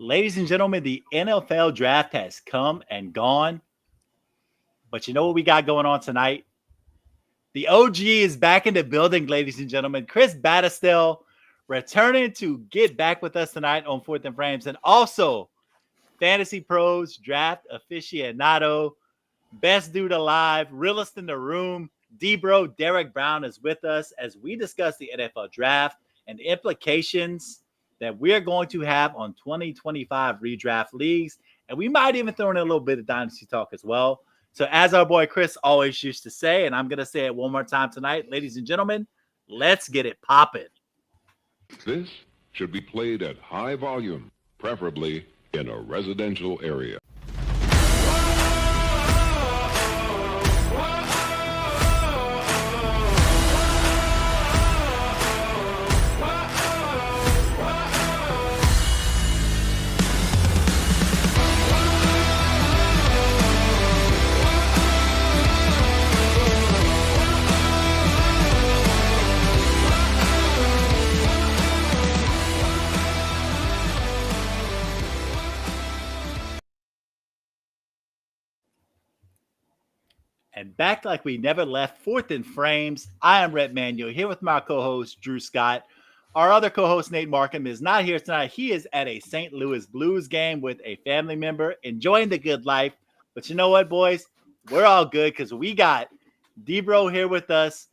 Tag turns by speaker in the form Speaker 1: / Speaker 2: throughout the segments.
Speaker 1: Ladies and gentlemen, the NFL draft has come and gone. But you know what we got going on tonight? The OG is back in the building, ladies and gentlemen. Chris Battistel returning to get back with us tonight on Fourth and Frames. And also, Fantasy Pros Draft Aficionado, best dude alive, realest in the room, D-Bro Derek Brown is with us as we discuss the NFL draft and the implications that we are going to have on 2025 redraft leagues. And we might even throw in a little bit of Dynasty talk as well. So as our boy Chris always used to say, and I'm going to say it one more time tonight, ladies and gentlemen, let's get it popping.
Speaker 2: This should be played at high volume, preferably in a residential area.
Speaker 1: And back like we never left, Fourth and Frames. I am Rhett Manuel here with my co-host, Drew Scott. Our other co-host, Nate Markham, is not here tonight. He is at a St. Louis Blues game with a family member, enjoying the good life. But you know what, boys? We're all good because we got D-Bro here with us.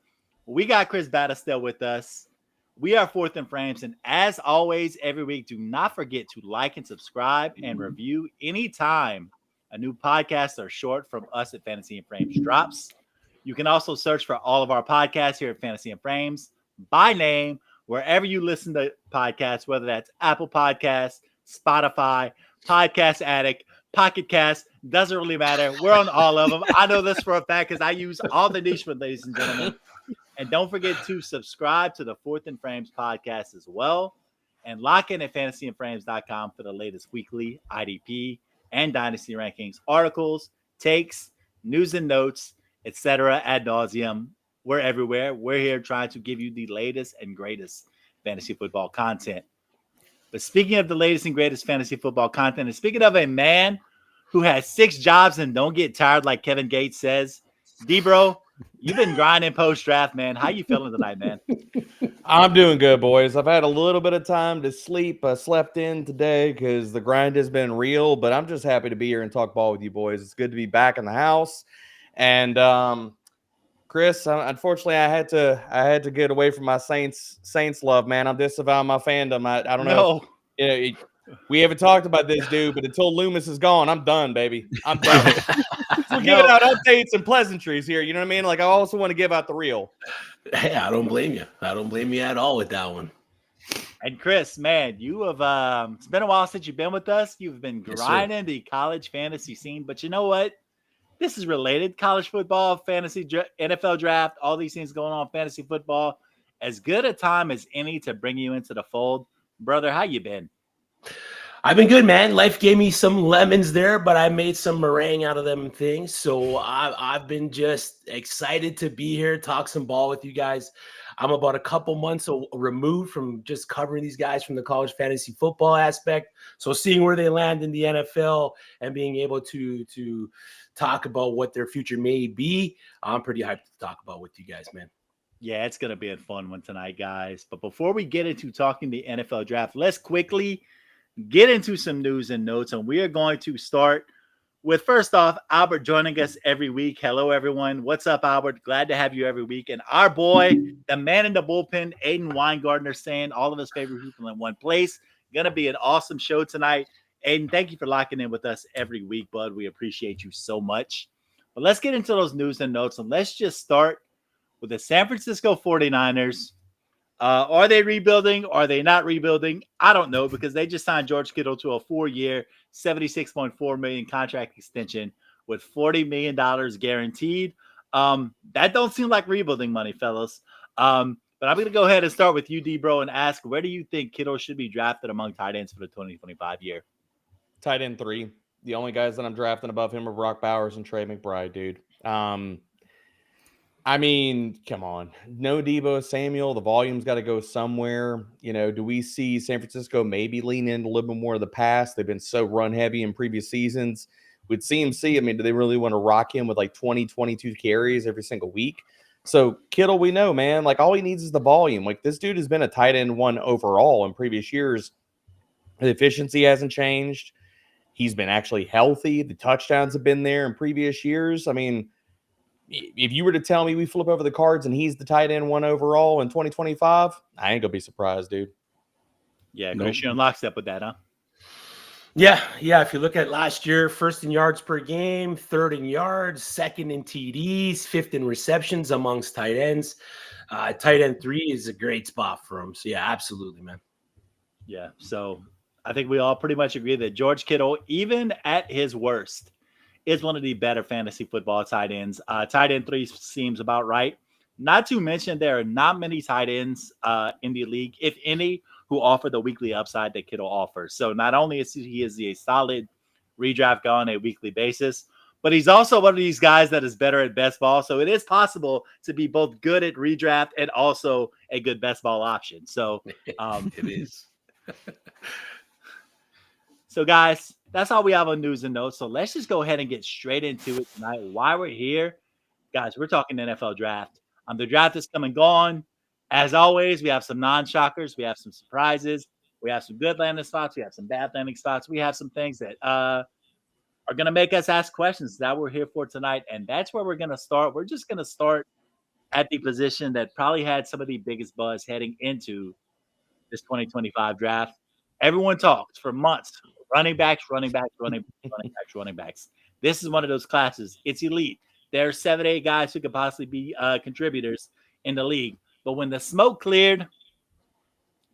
Speaker 1: We got Chris Battistel with us. We are Fourth and Frames. And as always, every week, do not forget to like and subscribe and review anytime a new podcast or short from us at Fantasy and Frames drops. You can also search for all of our podcasts here at Fantasy and Frames by name, wherever you listen to podcasts, whether that's Apple Podcasts, Spotify, Podcast Addict, Pocket Cast, doesn't really matter. We're on all of them. I know this for a fact because I use all the niche ones, ladies and gentlemen. And don't forget to subscribe to the Fourth and Frames podcast as well. And lock in at fantasyandframes.com for the latest weekly IDP and Dynasty rankings, articles, takes, news and notes, etc. ad nauseum. We're everywhere. We're here trying to give you the latest and greatest fantasy football content. But speaking of the latest and greatest fantasy football content, and speaking of a man who has 6 jobs and don't get tired like Kevin Gates says, D-Bro, you've been grinding post-draft, man. How you feeling tonight, man?
Speaker 3: I'm doing good, boys. I've had a little bit of time to sleep. I slept in today because the grind has been real, but I'm just happy to be here and talk ball with you boys. It's good to be back in the house. And Chris, unfortunately, I had to get away from my Saints love, man. I'm disavowing my fandom. I don't know. We haven't talked about this, dude, but until Loomis is gone, I'm done, baby. I'm done. We're giving out updates and pleasantries here. You know what I mean? Like, I also want to give out the real.
Speaker 4: Hey, I don't blame you. I don't blame you at all with that one.
Speaker 1: And Chris, man, you have it's been a while since you've been with us. You've been grinding the college fantasy scene, but you know what? This is related. College football, fantasy, NFL draft, all these things going on, fantasy football. As good a time as any to bring you into the fold. Brother, how you been?
Speaker 4: I've been good, man. Life gave me some lemons there, but I made some meringue out of them things. So I've been just excited to be here, talk some ball with you guys. I'm about a couple months removed from just covering these guys from the college fantasy football aspect. So seeing where they land in the NFL and being able to talk about what their future may be, I'm pretty hyped to talk about with you guys, man.
Speaker 1: Yeah, it's going to be a fun one tonight, guys. But before we get into talking the NFL draft, let's quickly get into some news and notes. And we are going to start with, first off, Albert joining us every week. Hello, everyone. What's up, Albert? Glad to have you every week. And our boy, the man in the bullpen, Aiden Weingartner, saying all of his favorite people in one place. Going to be an awesome show tonight. Aiden, thank you for locking in with us every week, bud. We appreciate you so much. But let's get into those news and notes. And let's just start with the San Francisco 49ers. Are they rebuilding? Are they not rebuilding? I don't know, because they just signed George Kittle to a 4-year, $76.4 million contract extension with $40 million guaranteed. That don't seem like rebuilding money, fellas. But I'm going to go ahead and start with you, D-Bro, and ask, where do you think Kittle should be drafted among tight ends for the 2025 year?
Speaker 3: Tight end 3. The only guys that I'm drafting above him are Brock Bowers and Trey McBride, dude. I mean, come on. No Debo Samuel. The volume's got to go somewhere. Do we see San Francisco maybe lean into a little bit more of the pass? They've been so run heavy in previous seasons. With CMC, I mean, do they really want to rock him with like 20, 22 carries every single week? So Kittle, we know, man, like all he needs is the volume. Like this dude has been a tight end one overall in previous years. The efficiency hasn't changed. He's been actually healthy. The touchdowns have been there in previous years. I mean, if you were to tell me we flip over the cards and he's the tight end one overall in 2025, I ain't gonna be surprised, dude.
Speaker 1: Yeah, Chris, you're in lockstep with that, huh?
Speaker 4: Yeah. If you look at last year, first in yards per game, third in yards, second in TDs, fifth in receptions amongst tight ends. Tight end 3 is a great spot for him. So, yeah, absolutely, man.
Speaker 1: Yeah, so I think we all pretty much agree that George Kittle, even at his worst, is one of the better fantasy football tight ends. Tight end 3 seems about right. Not to mention there are not many tight ends in the league, if any, who offer the weekly upside that Kittle offers. So not only is he a solid redraft guy on a weekly basis, but he's also one of these guys that is better at best ball. So it is possible to be both good at redraft and also a good best ball option. So
Speaker 4: It is.
Speaker 1: So, guys, that's all we have on news and notes. So let's just go ahead and get straight into it tonight. Why we're here, guys, we're talking NFL draft. The draft is come and gone. As always, we have some non-shockers. We have some surprises. We have some good landing spots. We have some bad landing spots. We have some things that are going to make us ask questions that we're here for tonight. And that's where we're going to start. We're just going to start at the position that probably had some of the biggest buzz heading into this 2025 draft. Everyone talked for months. Running backs. This is one of those classes. It's elite. There are 7, 8 guys who could possibly be contributors in the league. But when the smoke cleared,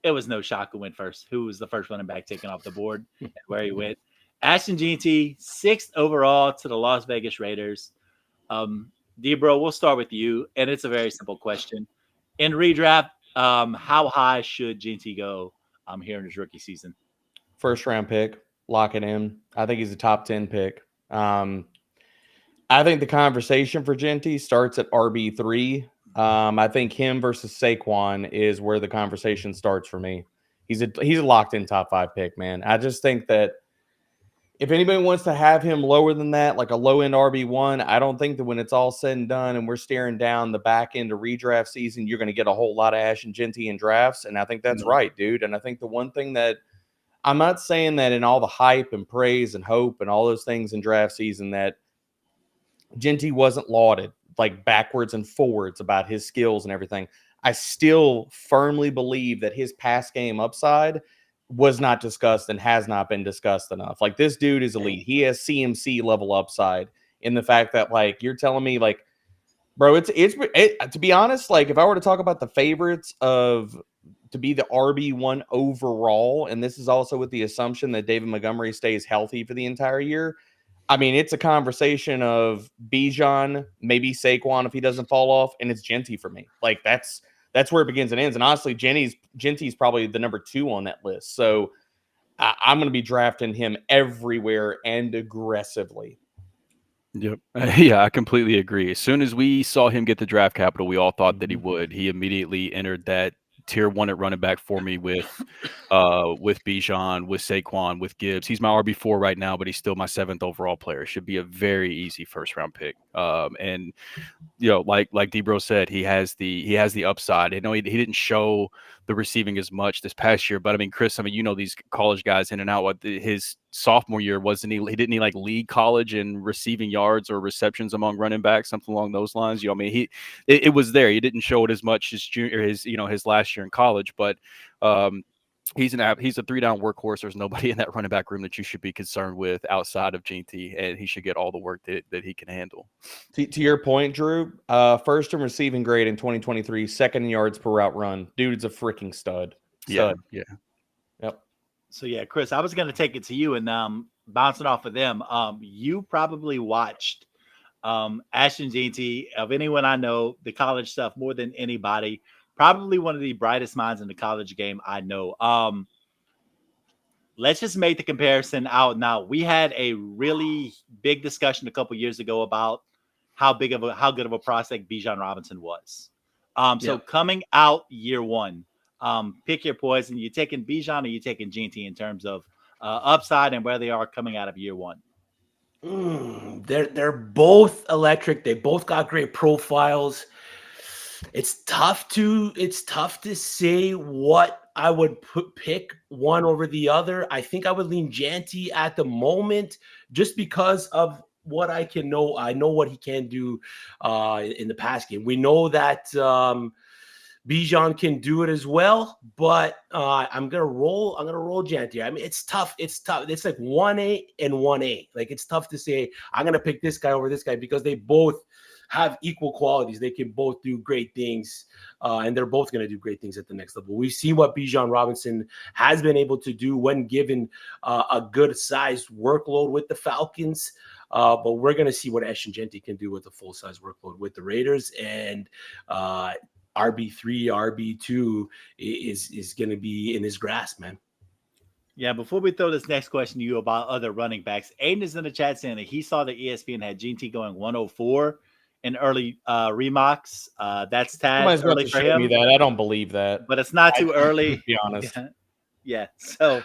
Speaker 1: it was no shock who went first. Who was the first running back taken off the board and where he went. Ashton Jeanty, 6th overall to the Las Vegas Raiders. D-Bro, we'll start with you. And it's a very simple question. In redraft, how high should Jeanty go here in his rookie season?
Speaker 3: First round pick, lock it in. I think he's a top 10 pick. I think the conversation for Jeanty starts at RB3. I think him versus Saquon is where the conversation starts for me. He's a locked in top 5 pick, man. I just think that if anybody wants to have him lower than that, like a low end RB1, I don't think that when it's all said and done and we're staring down the back end of redraft season, you're going to get a whole lot of Ashton Jeanty in drafts. And I think that's right, dude. And I think the one thing that I'm not saying that in all the hype and praise and hope and all those things in draft season that Jeanty wasn't lauded like backwards and forwards about his skills and everything. I still firmly believe that his pass game upside was not discussed and has not been discussed enough. Like this dude is elite. He has CMC level upside in the fact that like you're telling me like, bro, it's to be honest, like if I were to talk about the favorites to be the RB1 overall, and this is also with the assumption that David Montgomery stays healthy for the entire year. I mean, it's a conversation of Bijan, maybe Saquon if he doesn't fall off, and it's Jeanty for me. Like that's where it begins and ends. And honestly, Jeanty's probably the number 2 on that list. So I'm going to be drafting him everywhere and aggressively.
Speaker 5: Yep. Yeah, I completely agree. As soon as we saw him get the draft capital, we all thought that he would. He immediately entered that tier 1 at running back for me with Bijan, with Saquon, with Gibbs. He's my RB4 right now, but he's still my 7th overall player. Should be a very easy first round pick. And you know, like D-Bro said, he has the upside. I know he didn't show the receiving as much this past year, but I mean, Chris, I mean, you know these college guys in and out. His sophomore year wasn't he? Didn't he like lead college in receiving yards or receptions among running backs, something along those lines? You know, I mean, it was there. He didn't show it as much as his last year in college, but he's a 3-down workhorse. There's nobody in that running back room that you should be concerned with outside of Jeanty, and he should get all the work that he can handle.
Speaker 3: To your point, Drew, first in receiving grade in 2023, second in yards per route run. Dude's a freaking stud.
Speaker 5: Yeah.
Speaker 3: Yep.
Speaker 1: So yeah, Chris, I was going to take it to you and bouncing off of them. You probably watched Ashton Jeanty, of anyone I know, the college stuff more than anybody. Probably one of the brightest minds in the college game I know. Let's just make the comparison out now. We had a really big discussion a couple years ago about how good of a prospect Bijan Robinson was. So coming out year one, pick your poison. You taking Bijan or you taking GT in terms of upside and where they are coming out of year one?
Speaker 4: They're both electric. They both got great profiles. It's tough to say what I would pick one over the other. I think I would lean Janty at the moment just because of what I can know. I know what he can do in the pass game. We know that Bijan can do it as well, but I'm gonna roll Janty. I mean, it's tough. It's like 1A and 1A. Like, it's tough to say I'm gonna pick this guy over this guy because they both have equal qualities. They can both do great things, and they're both going to do great things at the next level. We've seen what Bijan Robinson has been able to do when given a good-sized workload with the Falcons, but we're going to see what Ashton Genty can do with a full-size workload with the Raiders, and RB3, RB2 is going to be in his grasp, man.
Speaker 1: Yeah, before we throw this next question to you about other running backs, Aiden is in the chat saying that he saw the ESPN had GT going 104 in early remocks. That's Taz early for him.
Speaker 3: Me that. I don't believe that,
Speaker 1: but it's not too early.
Speaker 3: To be honest,
Speaker 1: yeah. So,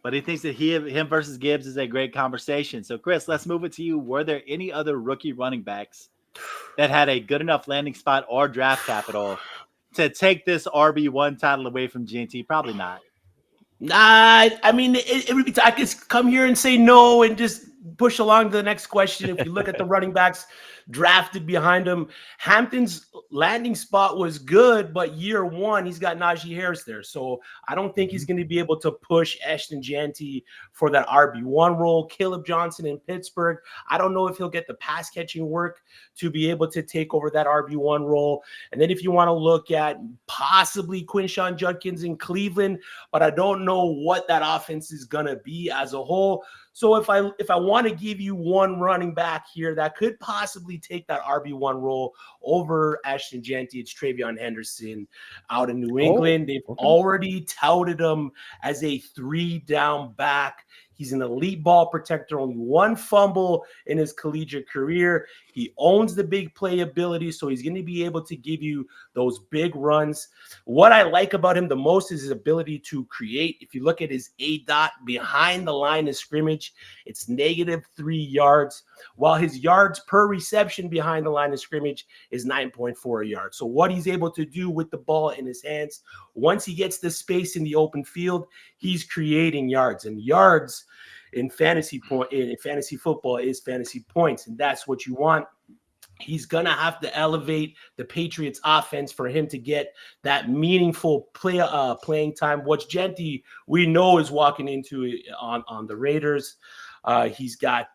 Speaker 1: but he thinks that him versus Gibbs is a great conversation. So, Chris, let's move it to you. Were there any other rookie running backs that had a good enough landing spot or draft capital to take this RB1 title away from GT? Probably not.
Speaker 4: Nah, I mean, it would be. I could come here and say no and just push along to the next question. If you look at the running backs drafted behind him, Hampton's landing spot was good, but year one, he's got Najee Harris there. So I don't think he's going to be able to push Ashton Janty for that RB1 role. Caleb Johnson in Pittsburgh, I don't know if he'll get the pass catching work to be able to take over that RB1 role. And then if you want to look at possibly Quinshon Judkins in Cleveland, but I don't know what that offense is going to be as a whole. So if I want to give you one running back here that could possibly take that RB1 role over Ashton Janty, it's Travion Henderson out in New England. They've already touted him as a 3-down back. He's an elite ball protector, only one fumble in his collegiate career. He owns the big playability, so he's going to be able to give you those big runs. What I like about him the most is his ability to create. If you look at his ADOT behind the line of scrimmage, it's -3 yards, while his yards per reception behind the line of scrimmage is 9.4 yards. So what he's able to do with the ball in his hands, once he gets the space in the open field, he's creating yards. And yards in fantasy football is fantasy points, and that's what you want. He's going to have to elevate the Patriots offense for him to get that meaningful playing time, which Genty, we know, is walking into on the Raiders. He's got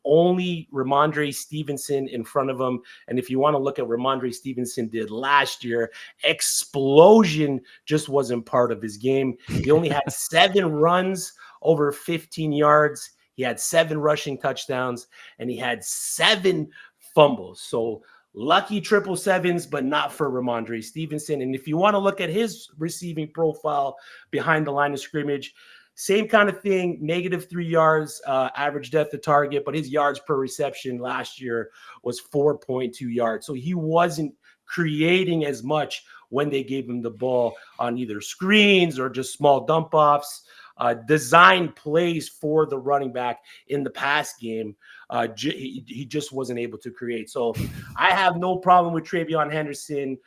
Speaker 4: only Ramondre Stevenson in front of him. And if you want to look at what Ramondre Stevenson did last year, explosion just wasn't part of his game. He only had 7 runs over 15 yards. He had 7 rushing touchdowns, and he had 7 fumbles. So lucky 777s, but not for Ramondre Stevenson. And if you want to look at his receiving profile behind the line of scrimmage, same kind of thing, -3 yards, average depth of target, but his yards per reception last year was 4.2 yards. So he wasn't creating as much when they gave him the ball on either screens or just small dump offs. Design plays for the running back in the pass game. He just wasn't able to create. So I have no problem with Travion Henderson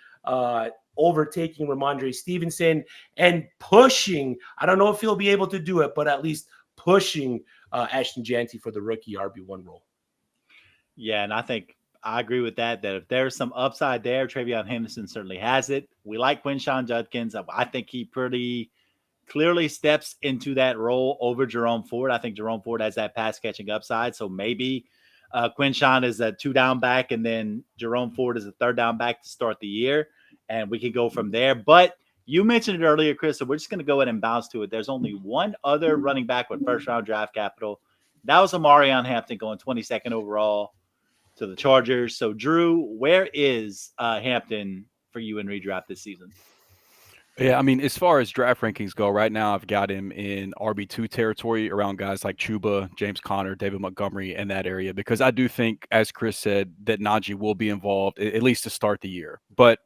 Speaker 4: overtaking Ramondre Stevenson and pushing. I don't know if he'll be able to do it, but at least pushing Ashton Janty for the rookie RB1 role.
Speaker 1: Yeah, and I think I agree with that if there's some upside there, Travion Henderson certainly has it. We like Quinshon Judkins. I think he pretty clearly steps into that role over Jerome Ford. I think Jerome Ford has that pass catching upside. So maybe Quinshon is a 2-down back, and then Jerome Ford is a 3rd-down back to start the year. And we can go from there. But you mentioned it earlier, Chris, so we're just going to go ahead and bounce to it. There's only one other running back with first-round draft capital. That was Amarion Hampton going 22nd overall to the Chargers. So, Drew, where is Hampton for you in redraft this season?
Speaker 5: Yeah, I mean, as far as draft rankings go, right now I've got him in RB2 territory around guys like Chuba, James Conner, David Montgomery in that area, because I do think, as Chris said, that Najee will be involved at least to start the year. But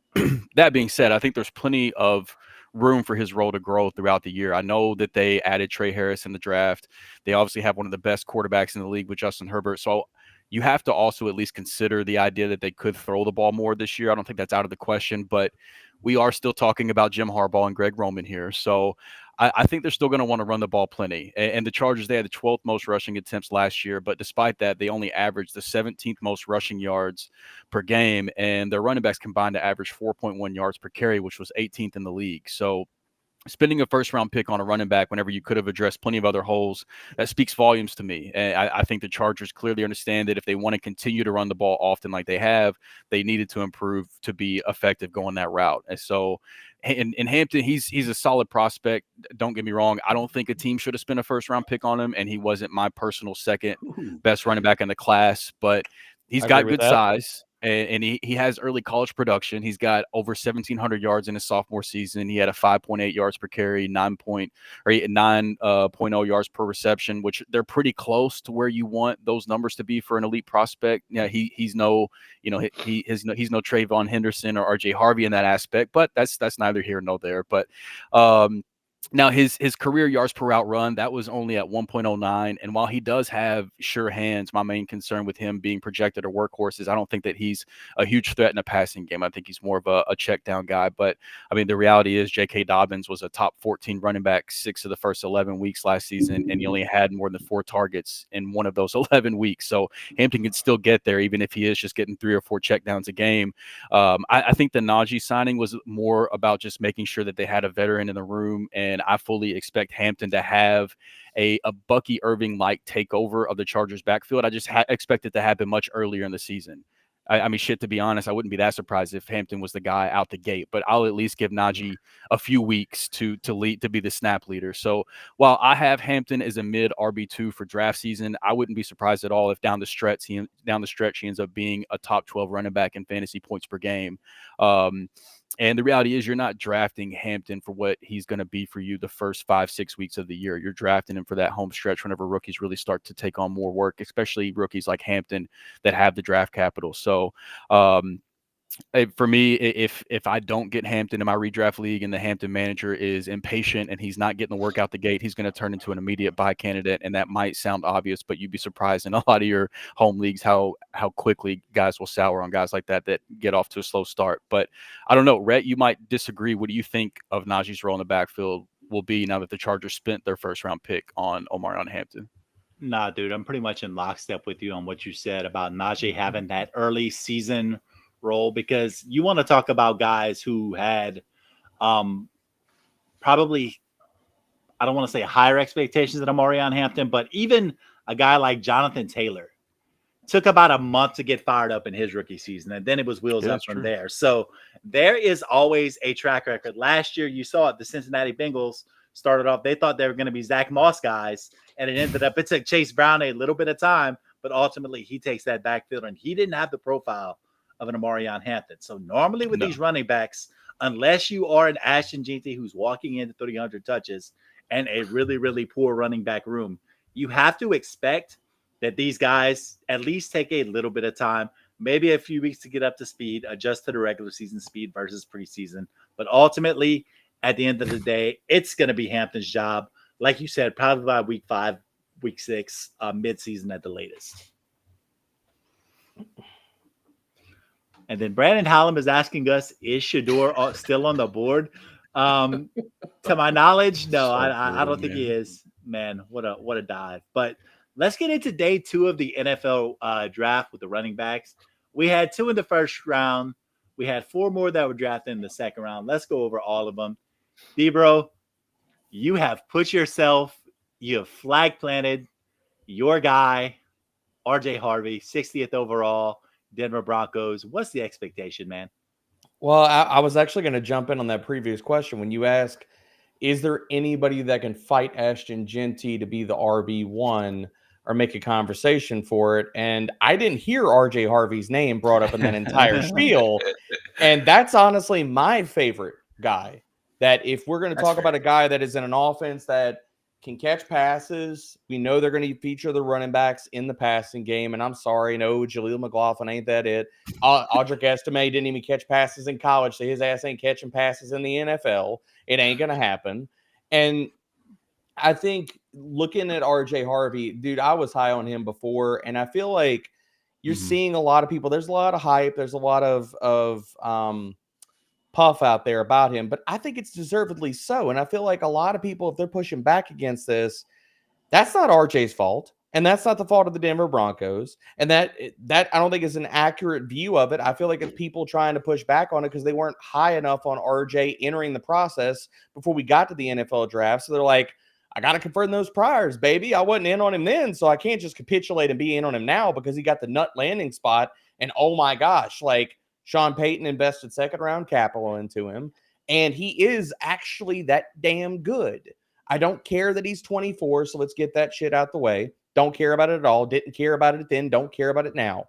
Speaker 5: that being said, I think there's plenty of room for his role to grow throughout the year. I know that they added Trey Harris in the draft. They obviously have one of the best quarterbacks in the league with Justin Herbert. So you have to also at least consider the idea that they could throw the ball more this year. I don't think that's out of the question, but we are still talking about Jim Harbaugh and Greg Roman here. So I think they're still going to want to run the ball plenty. And the Chargers, they had the 12th most rushing attempts last year, but despite that, they only averaged the 17th most rushing yards per game, and their running backs combined to average 4.1 yards per carry, which was 18th in the league. So spending a first-round pick on a running back whenever you could have addressed plenty of other holes, that speaks volumes to me. And I think the Chargers clearly understand that if they want to continue to run the ball often like they have, they needed to improve to be effective going that route. And so in Hampton, he's a solid prospect. Don't get me wrong. I don't think a team should have spent a first-round pick on him, and he wasn't my personal second best running back in the class, but he's got good size. And he has early college production. He's got over 1,700 yards in his sophomore season. He had a 5.8 yards per carry, 9.0 yards per reception, which they're pretty close to where you want those numbers to be for an elite prospect. Yeah, he's no Trayvon Henderson or RJ Harvey in that aspect, but that's neither here nor there. But now his career yards per route run, that was only at 1.09. And while he does have sure hands, my main concern with him being projected a workhorse is I don't think that he's a huge threat in a passing game. I think he's more of a check down guy. But I mean, the reality is J.K. Dobbins was a top 14 running back 6 of the first 11 weeks last season, and he only had more than 4 targets in one of those 11 weeks. So Hampton can still get there, even if he is just getting 3 or 4 check downs a game. I think the Najee signing was more about just making sure that they had a veteran in the room, and I fully expect Hampton to have a Bucky Irving-like takeover of the Chargers backfield. I just expect it to happen much earlier in the season. I mean, shit, to be honest, I wouldn't be that surprised if Hampton was the guy out the gate, but I'll at least give Najee a few weeks to be the snap leader. So while I have Hampton as a mid RB2 for draft season, I wouldn't be surprised at all if down the stretch he ends up being a top 12 running back in fantasy points per game. And the reality is you're not drafting Hampton for what he's going to be for you the first 5-6 weeks of the year. You're drafting him for that home stretch whenever rookies really start to take on more work, especially rookies like Hampton that have the draft capital. So for me, if I don't get Hampton in my redraft league and the Hampton manager is impatient and he's not getting the work out the gate, he's going to turn into an immediate buy candidate. And that might sound obvious, but you'd be surprised in a lot of your home leagues how quickly guys will sour on guys like that get off to a slow start. But I don't know, Rhett, you might disagree. What do you think of Najee's role in the backfield will be now that the Chargers spent their first round pick on Omarion Hampton?
Speaker 1: Nah, dude, I'm pretty much in lockstep with you on what you said about Najee having that early season role, because you want to talk about guys who had probably, I don't want to say higher expectations than Omarion Hampton, but even a guy like Jonathan Taylor took about a month to get fired up in his rookie season, and then it was wheels up from there. So there is always a track record. Last year, you saw it, the Cincinnati Bengals started off, they thought they were going to be Zach Moss guys, and it took Chase Brown a little bit of time, but ultimately he takes that backfield, and he didn't have the profile of an Omarion Hampton. So normally with these running backs, unless you are an Ashton Jeanty who's walking into 300 touches and a really, really poor running back room, you have to expect that these guys at least take a little bit of time, maybe a few weeks to get up to speed, adjust to the regular season speed versus preseason. But ultimately, at the end of the day, it's going to be Hampton's job. Like you said, probably by week 5, week 6, mid-season at the latest. And then Brandon Hallam is asking us, is Shedeur still on the board? To my knowledge, no, I don't think he is. Man, what a dive. But let's get into day 2 of the NFL draft with the running backs. We had 2 in the first round. We had 4 more that were drafted in the second round. Let's go over all of them. D-Bro, you have flag planted your guy, RJ Harvey, 60th overall. Denver Broncos. What's the expectation, man?
Speaker 3: Well, I was actually going to jump in on that previous question. When you ask, is there anybody that can fight Ashton Jeanty to be the RB1 or make a conversation for it? And I didn't hear RJ Harvey's name brought up in that entire spiel. And that's honestly my favorite guy that if we're going to
Speaker 4: That's
Speaker 3: talk
Speaker 4: fair.
Speaker 3: about a guy that is in an offense that can catch passes, we know they're going to feature the running backs in the passing game. And I'm sorry, no, Jaleel McLaughlin ain't that it. Audric Estime didn't even catch passes in college, so his ass ain't catching passes in the NFL. It ain't going to happen. And I think looking at RJ Harvey, dude, I was high on him before, and I feel like you're seeing a lot of people. There's a lot of hype. There's a lot of puff out there about him, but I think it's deservedly so. And I feel like a lot of people, if they're pushing back against this, that's not RJ's fault. And that's not the fault of the Denver Broncos. And that I don't think is an accurate view of it. I feel like it's people trying to push back on it because they weren't high enough on RJ entering the process before we got to the NFL draft. So they're like, I got to confirm those priors, baby. I wasn't in on him then, so I can't just capitulate and be in on him now because he got the nut landing spot. And oh my gosh, like Sean Payton invested second round capital into him, and he is actually that damn good. I don't care that he's 24, so let's get that shit out the way. Don't care about it at all. Didn't care about it then. Don't care about it now.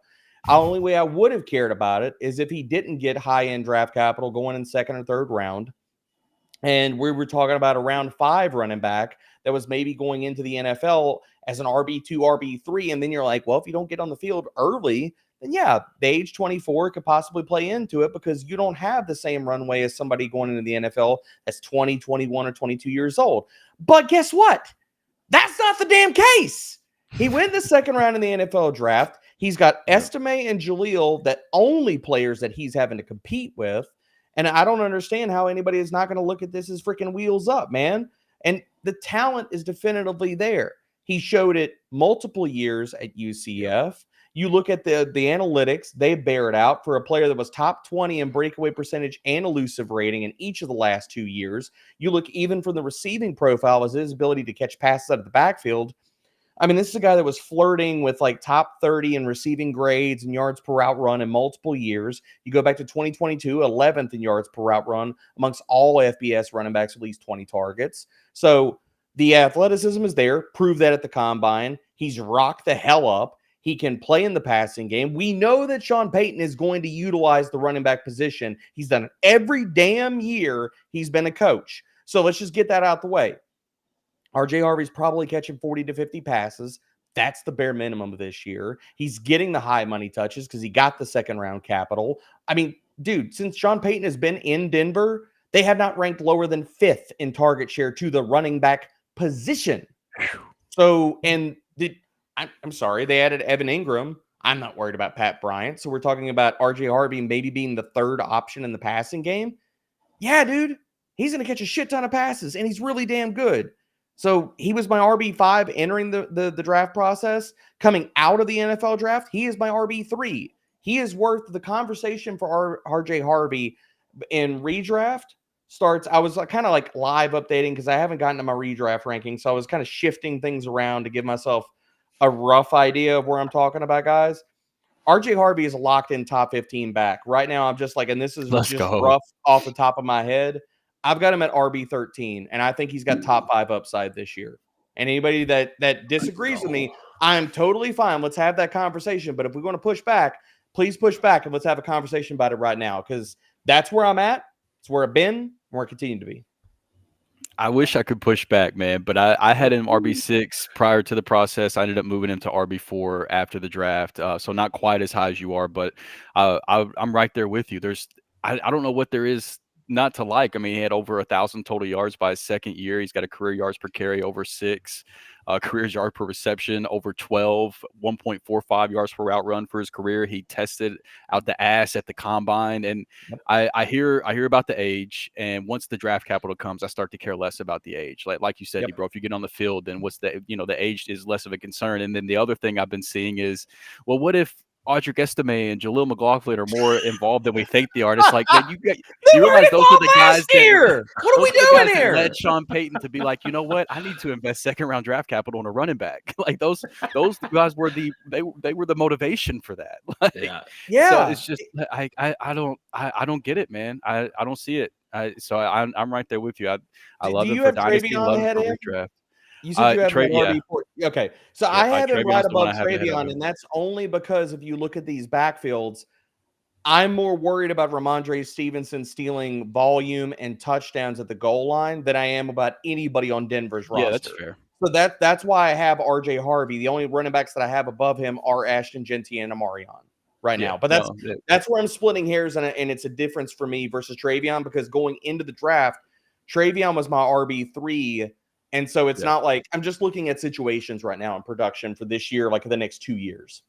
Speaker 3: The only way I would have cared about it is if he didn't get high-end draft capital going in second or third round, and we were talking about a round 5 running back that was maybe going into the NFL as an RB2, RB3, and then you're like, well, if you don't get on the field early, then yeah, the age 24 could possibly play into it because you don't have the same runway as somebody going into the NFL that's 20, 21, or 22 years old. But guess what? That's not the damn case. He went the second round in the NFL draft. He's got Estime and Jaleel, that only players that he's having to compete with. And I don't understand how anybody is not going to look at this as freaking wheels up, man. And the talent is definitively there. He showed it multiple years at UCF. You look at the analytics, they bear it out for a player that was top 20 in breakaway percentage and elusive rating in each of the last 2 years. You look even from the receiving profile as his ability to catch passes out of the backfield. I mean, this is a guy that was flirting with like top 30 in receiving grades and yards per route run in multiple years. You go back to 2022, 11th in yards per route run amongst all FBS running backs, at least 20 targets. So the athleticism is there. Prove that at the combine. He's rocked the hell up. He can play in the passing game. We know that Sean Payton is going to utilize the running back position. He's done it every damn year he's been a coach. So let's just get that out the way. RJ Harvey's probably catching 40 to 50 passes. That's the bare minimum of this year. He's getting the high money touches because he got the second round capital. I mean, dude, since Sean Payton has been in Denver, they have not ranked lower than 5th in target share to the running back position. So, and I'm sorry, they added Evan Ingram. I'm not worried about Pat Bryant. So we're talking about RJ Harvey maybe being the third option in the passing game. Yeah, dude, he's going to catch a shit ton of passes, and he's really damn good. So he was my RB5 entering the draft process. Coming out of the NFL draft, he is my RB3. He is worth the conversation for RJ Harvey in redraft. I was kind of like live updating because I haven't gotten to my redraft ranking. So I was kind of shifting things around to give myself a rough idea of where I'm talking about, guys. RJ Harvey is a locked in top 15 back. Right now, I'm just like, and this is rough off the top of my head. I've got him at RB13, and I think he's got top 5 upside this year. And anybody that disagrees with me, I'm totally fine. Let's have that conversation. But if we're going to push back, please push back, and let's have a conversation about it right now because that's where I'm at. It's where I've been, and where I continue to be.
Speaker 5: I wish I could push back, man, but I had him RB6 prior to the process. I ended up moving him to RB4 after the draft, so not quite as high as you are, but I'm right there with you. I don't know what there is not to like. I mean, he had over 1,000 total yards by his second year. He's got a career yards per carry over 6, career yard per reception over 12, 1.45 yards per route run for his career. He tested out the ass at the combine, and I hear about the age. And once the draft capital comes, I start to care less about the age. Like you said, bro, if you get on the field, then what's the age is less of a concern. And then the other thing I've been seeing is, well, what if Audric Estime and Jaleel McLaughlin are more involved than we think they are? It's like, man, you realize those are the guys
Speaker 3: here. What are we doing here?
Speaker 5: Led Sean Payton to be like, you know what? I need to invest second round draft capital in a running back. Like those guys were they were the motivation for that. Like,
Speaker 3: yeah.
Speaker 5: So it's just I don't get it, man. I don't see it. I'm right there with you. I love him for Dynasty. Love him for redraft.
Speaker 3: You said you have him at RB4. Okay. So I have him right above
Speaker 5: Travion,
Speaker 3: and that's only because if you look at these backfields, I'm more worried about Ramondre Stevenson stealing volume and touchdowns at the goal line than I am about anybody on Denver's roster.
Speaker 5: Yeah, that's fair.
Speaker 3: So that's why I have RJ Harvey. The only running backs that I have above him are Ashton Genty and Amarion now. But that's where I'm splitting hairs, and it's a difference for me versus Travion, because going into the draft, Travion was my RB3. And so it's not like I'm just looking at situations right now in production for this year, like the next 2 years.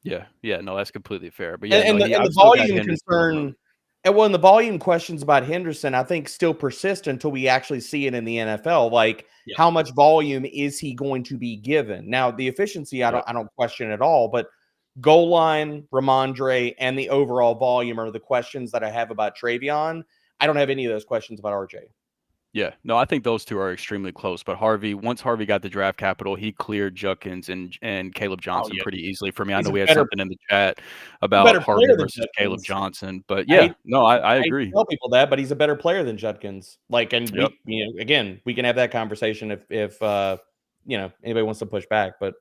Speaker 5: Yeah, no, that's completely fair. But yeah,
Speaker 3: and the volume concern, and the volume questions about Henderson, I think, still persist until we actually see it in the NFL. Like, how much volume is he going to be given? Now, the efficiency, I don't question at all, but goal line, Ramondre, and the overall volume are the questions that I have about Travion. I don't have any of those questions about RJ.
Speaker 5: Yeah, no, I think those two are extremely close. But once Harvey got the draft capital, he cleared Judkins and Caleb Johnson pretty easily for me. I know we had something in the chat about Harvey versus Caleb Johnson, but I agree.
Speaker 3: I tell people that, but he's a better player than Judkins. Like, and again, we can have that conversation if anybody wants to push back, but.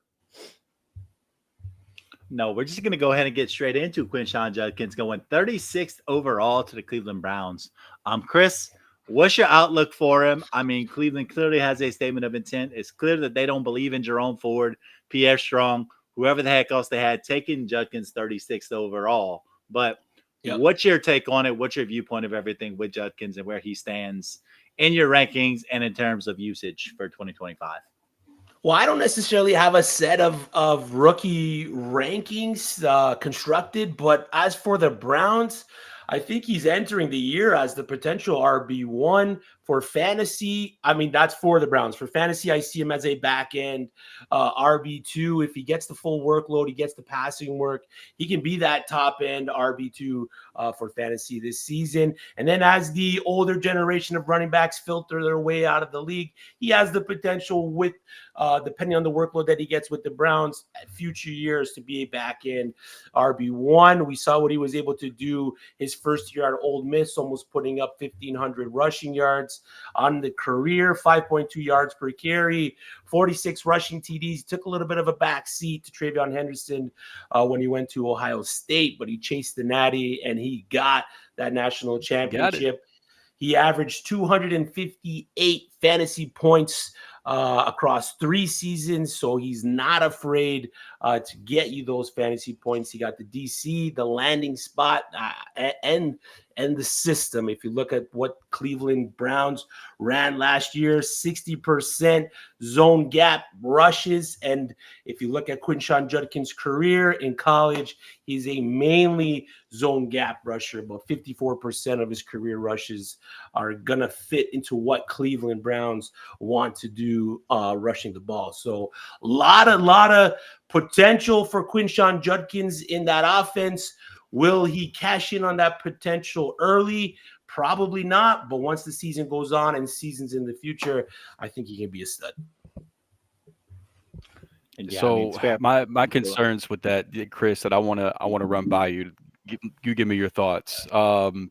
Speaker 1: No, we're just going to go ahead and get straight into Quinshon Judkins going 36th overall to the Cleveland Browns. Chris, what's your outlook for him? I mean, Cleveland clearly has a statement of intent. It's clear that they don't believe in Jerome Ford, Pierre Strong, whoever the heck else they had taking Judkins 36th overall. But what's your take on it? What's your viewpoint of everything with Judkins and where he stands in your rankings and in terms of usage for 2025?
Speaker 4: Well, I don't necessarily have a set of rookie rankings constructed, but as for the Browns, I think he's entering the year as the potential RB1 for fantasy. I mean, that's for the Browns. For fantasy, I see him as a back end RB2. If he gets the full workload, he gets the passing work, he can be that top end RB2 for fantasy this season. And then as the older generation of running backs filter their way out of the league, he has the potential with depending on the workload that he gets with the Browns at future years to be a back end RB1. We saw what he was able to do his first year at Ole Miss, almost putting up 1,500 rushing yards on the career, 5.2 yards per carry, 46 rushing TDs. Took a little bit of a back seat to TreVeyon Henderson when he went to Ohio State, but he chased the natty and he got that national championship. He averaged 258 fantasy points across 3 seasons, so he's not afraid to get you those fantasy points. He got the DC, the landing spot, and the system. If you look at what Cleveland Browns ran last year, 60% zone gap rushes. And if you look at Quinshon Judkins' career in college, he's a mainly zone gap rusher. About 54% of his career rushes are going to fit into what Cleveland Browns want to do rushing the ball. So a lot of potential for Quinshon Judkins in that offense. Will he cash in on that potential early? Probably not. But once the season goes on and seasons in the future, I think he can be a stud.
Speaker 1: Yeah,
Speaker 5: so my concerns with that, Chris, that I want to run by you. You give me your thoughts.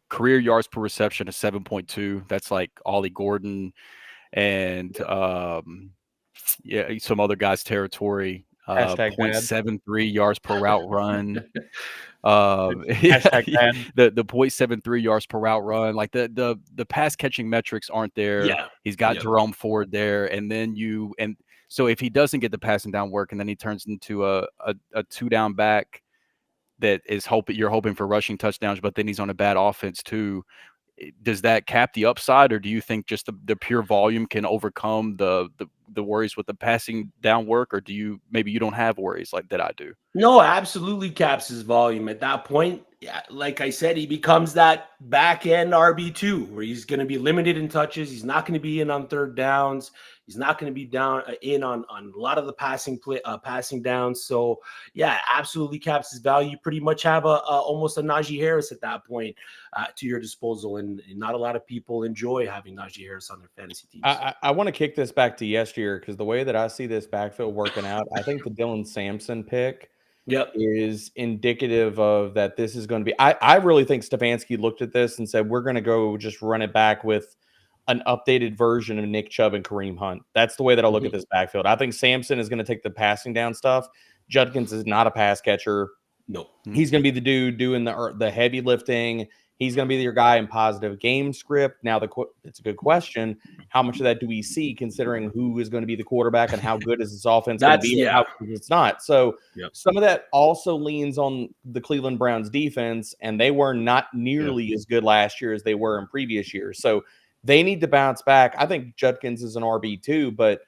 Speaker 5: Career yards per reception is 7.2. That's like Ollie Gordon and some other guys' territory. 0.73 yards per route run. The 0.73 yards per route run, like the pass catching metrics aren't there. He's got Jerome Ford there, and so if he doesn't get the passing down work, and then he turns into a 2-down back that is you're hoping for rushing touchdowns, but then he's on a bad offense too. Does that cap the upside, or do you think just the pure volume can overcome the worries with the passing down work, or maybe you don't have worries like that I do?
Speaker 4: No, absolutely caps his volume at that point. Yeah, like I said, he becomes that back end RB2 where he's going to be limited in touches. He's not going to be in on third downs. He's not going to be in on a lot of the passing downs. So yeah, absolutely caps his value. You pretty much have almost a Najee Harris at that point to your disposal, and not a lot of people enjoy having Najee Harris on their fantasy teams.
Speaker 3: I want to kick this back to yesteryear, because the way that I see this backfield working out, I think the Dylan Sampson pick is indicative of that. This is going to be, I really think Stefanski looked at this and said, we're going to go just run it back with an updated version of Nick Chubb and Kareem Hunt. That's the way that I look at this backfield. I think Sampson is going to take the passing down stuff. Judkins is not a pass catcher.
Speaker 4: No.
Speaker 3: He's going to be the dude doing the heavy lifting. He's going to be your guy in positive game script. Now, it's a good question. How much of that do we see, considering who is going to be the quarterback and how good is this offense going to be?
Speaker 4: Yeah.
Speaker 3: And how good it's not. So
Speaker 4: Yep.
Speaker 3: some of that also leans on the Cleveland Browns defense, and they were not nearly as good last year as they were in previous years. So they need to bounce back. I think Judkins is an RB2, but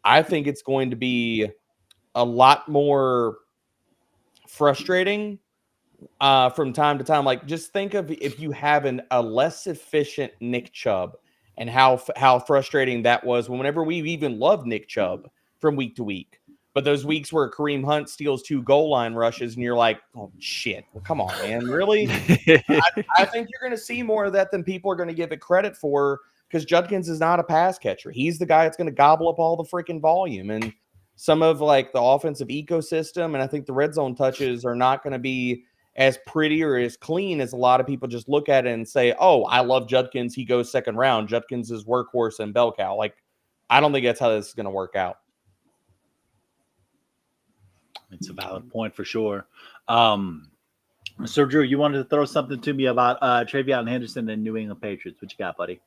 Speaker 3: I think it's going to be a lot more frustrating from time to time. Like, just think of if you have a less efficient Nick Chubb and how frustrating that was whenever we've even loved Nick Chubb from week to week. But those weeks where Kareem Hunt steals 2 goal line rushes and you're like, oh, shit. Well, come on, man. Really? I think you're going to see more of that than people are going to give it credit for, because Judkins is not a pass catcher. He's the guy that's going to gobble up all the freaking volume. And some of like the offensive ecosystem, and I think the red zone touches are not going to be as pretty or as clean as a lot of people just look at it and say, oh, I love Judkins. He goes second round. Judkins is workhorse and bell cow. Like, I don't think that's how this is going to work out.
Speaker 1: It's a valid point for sure. Sir Drew, you wanted to throw something to me about Travion Henderson and New England Patriots. What you got, buddy?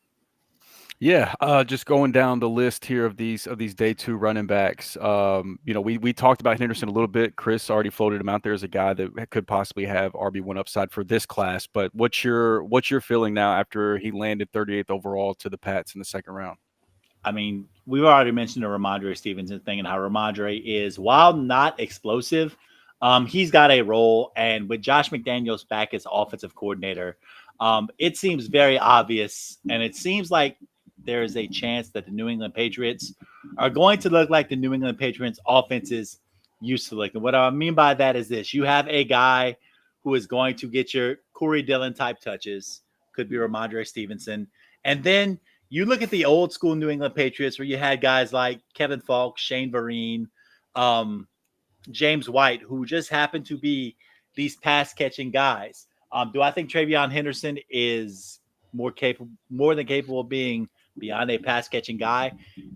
Speaker 5: Yeah, just going down the list here of these day 2 running backs. We talked about Henderson a little bit. Chris already floated him out there as a guy that could possibly have RB1 upside for this class. But what's your feeling now after he landed 38th overall to the Pats in the second round?
Speaker 1: I mean, we've already mentioned the Ramondre Stevenson thing and how Ramondre is, while not explosive, he's got a role. And with Josh McDaniels back as offensive coordinator, it seems very obvious, and it seems like there is a chance that the New England Patriots are going to look like the New England Patriots offenses used to look. And what I mean by that is this: you have a guy who is going to get your Corey Dillon type touches, could be Ramondre Stevenson. And then you look at the old school New England Patriots where you had guys like Kevin Falk, Shane Vereen, James White, who just happened to be these pass catching guys. Do I think Travion Henderson is more than capable of being beyond a pass catching guy?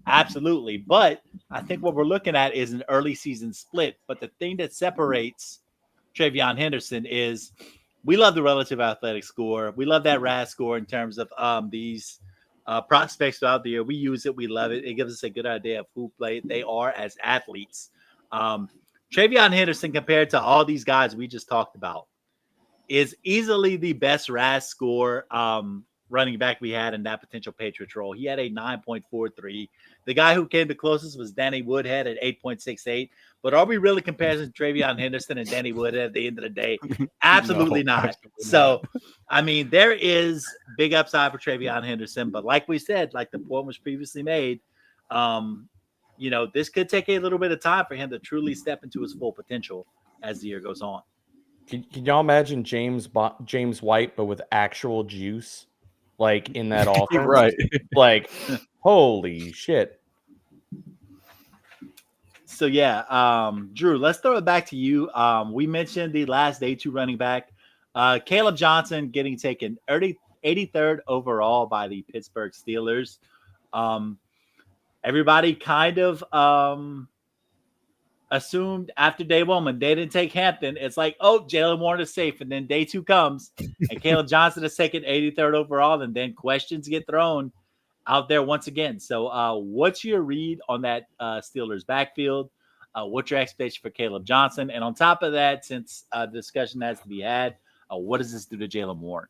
Speaker 1: Absolutely. But I think what we're looking at is an early season split. But the thing that separates Travion Henderson is we love the relative athletic score. We love that RAS score in terms of these prospects throughout the year. We use it. We love it. It gives us a good idea of who they are as athletes. Travion Henderson, compared to all these guys we just talked about, is easily the best RAS score running back we had in that potential Patriots role. He had a 9.43. The guy who came the closest was Danny Woodhead at 8.68. But are we really comparing Travion Henderson and Danny Woodhead at the end of the day? Absolutely not. So, I mean, there is big upside for Travion Henderson. But like we said, like the point was previously made, this could take a little bit of time for him to truly step into his full potential as the year goes on.
Speaker 3: Can y'all imagine James White, but with actual juice, like in that offense?
Speaker 5: Right.
Speaker 3: Like, holy shit.
Speaker 1: So, yeah, Drew, let's throw it back to you. We mentioned the last day 2 running back, Caleb Johnson, getting taken 83rd overall by the Pittsburgh Steelers. Everybody kind of assumed after day 1 when they didn't take Hampton, it's like, oh, Jalen Warren is safe. And then day 2 comes and Caleb Johnson is taken 83rd overall. And then questions get thrown out there once again. So what's your read on that Steelers backfield? What's your expectation for Caleb Johnson? And on top of that, since the discussion has to be had, what does this do to Jalen Warren?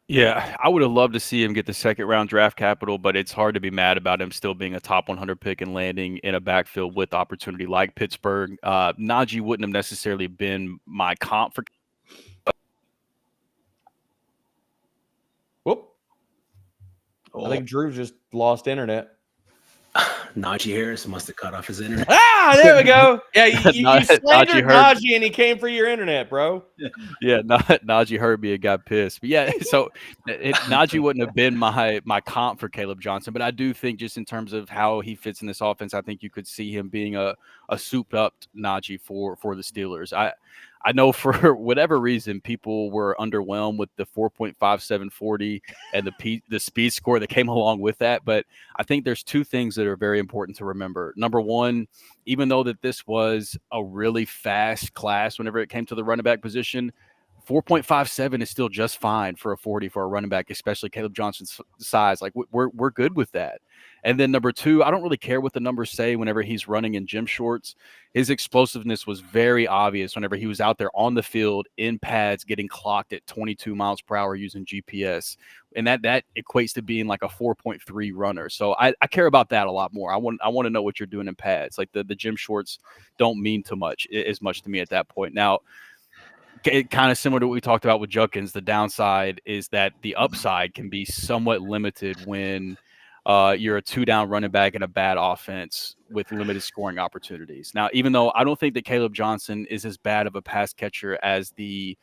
Speaker 5: Yeah, I would have loved to see him get the second round draft capital, but it's hard to be mad about him still being a top 100 pick and landing in a backfield with opportunity like Pittsburgh. Najee wouldn't have necessarily been my comp for.
Speaker 3: Whoop. I think Drew just lost internet.
Speaker 4: Najee Harris must have cut off his internet.
Speaker 3: There we go. Yeah, you slandered
Speaker 5: Najee
Speaker 3: Najee and he came for your internet, bro.
Speaker 5: Yeah, Najee heard me and got pissed. But yeah, so Najee wouldn't have been my comp for Caleb Johnson. But I do think just in terms of how he fits in this offense, I think you could see him being a souped up Najee for the Steelers. I know for whatever reason, people were underwhelmed with the 4.5740 and the speed score that came along with that. But I think there's two things that are very important to remember. Number one, even though that this was a really fast class whenever it came to the running back position, 4.57 is still just fine for a 40 for a running back, especially Caleb Johnson's size. Like we're good with that. And then number two, I don't really care what the numbers say whenever he's running in gym shorts. His explosiveness was very obvious whenever he was out there on the field in pads getting clocked at 22 miles per hour using GPS. And that equates to being like a 4.3 runner. So I care about that a lot more. I want to know what you're doing in pads. Like the gym shorts don't mean too much as much to me at that point. Now, kind of similar to what we talked about with Judkins, the downside is that the upside can be somewhat limited when you're a 2-down running back in a bad offense with limited scoring opportunities. Now, even though I don't think that Caleb Johnson is as bad of a pass catcher as the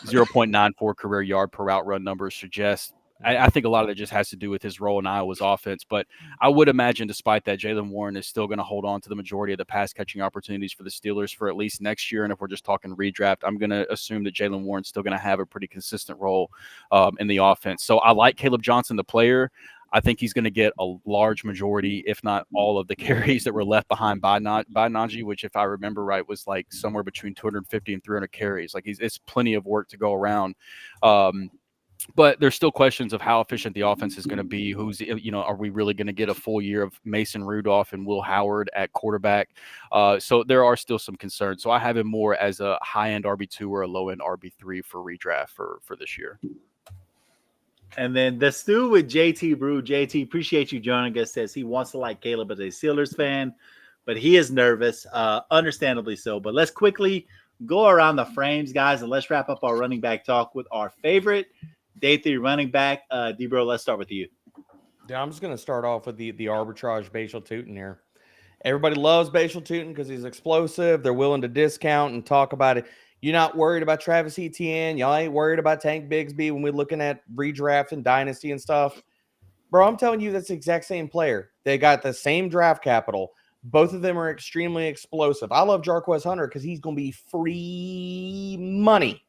Speaker 5: 0.94 career yard per route run numbers suggest, I think a lot of it just has to do with his role in Iowa's offense. But I would imagine, despite that, Jaylen Warren is still going to hold on to the majority of the pass catching opportunities for the Steelers for at least next year. And if we're just talking redraft, I'm going to assume that Jaylen Warren's still going to have a pretty consistent role in the offense. So I like Caleb Johnson, the player. I think he's going to get a large majority, if not all, of the carries that were left behind by Najee, which, if I remember right, was like somewhere between 250 and 300 carries. Like it's plenty of work to go around. But there's still questions of how efficient the offense is going to be. Are we really going to get a full year of Mason Rudolph and Will Howard at quarterback? So there are still some concerns. So I have him more as a high-end RB2 or a low-end RB3 for redraft for this year.
Speaker 1: And then the stew with JT Brew. JT, appreciate you joining us. Says he wants to like Caleb as a Steelers fan, but he is nervous, understandably so. But let's quickly go around the frames, guys, and let's wrap up our running back talk with our favorite Day 3 running back. D-Bro, let's start with you.
Speaker 3: Yeah, I'm just going to start off with the arbitrage Bashal Tootin here. Everybody loves Bashal Tootin because he's explosive. They're willing to discount and talk about it. You're not worried about Travis Etienne. Y'all ain't worried about Tank Bigsby when we're looking at redraft and dynasty and stuff. Bro, I'm telling you, that's the exact same player. They got the same draft capital. Both of them are extremely explosive. I love Jarquez Hunter because he's going to be free money.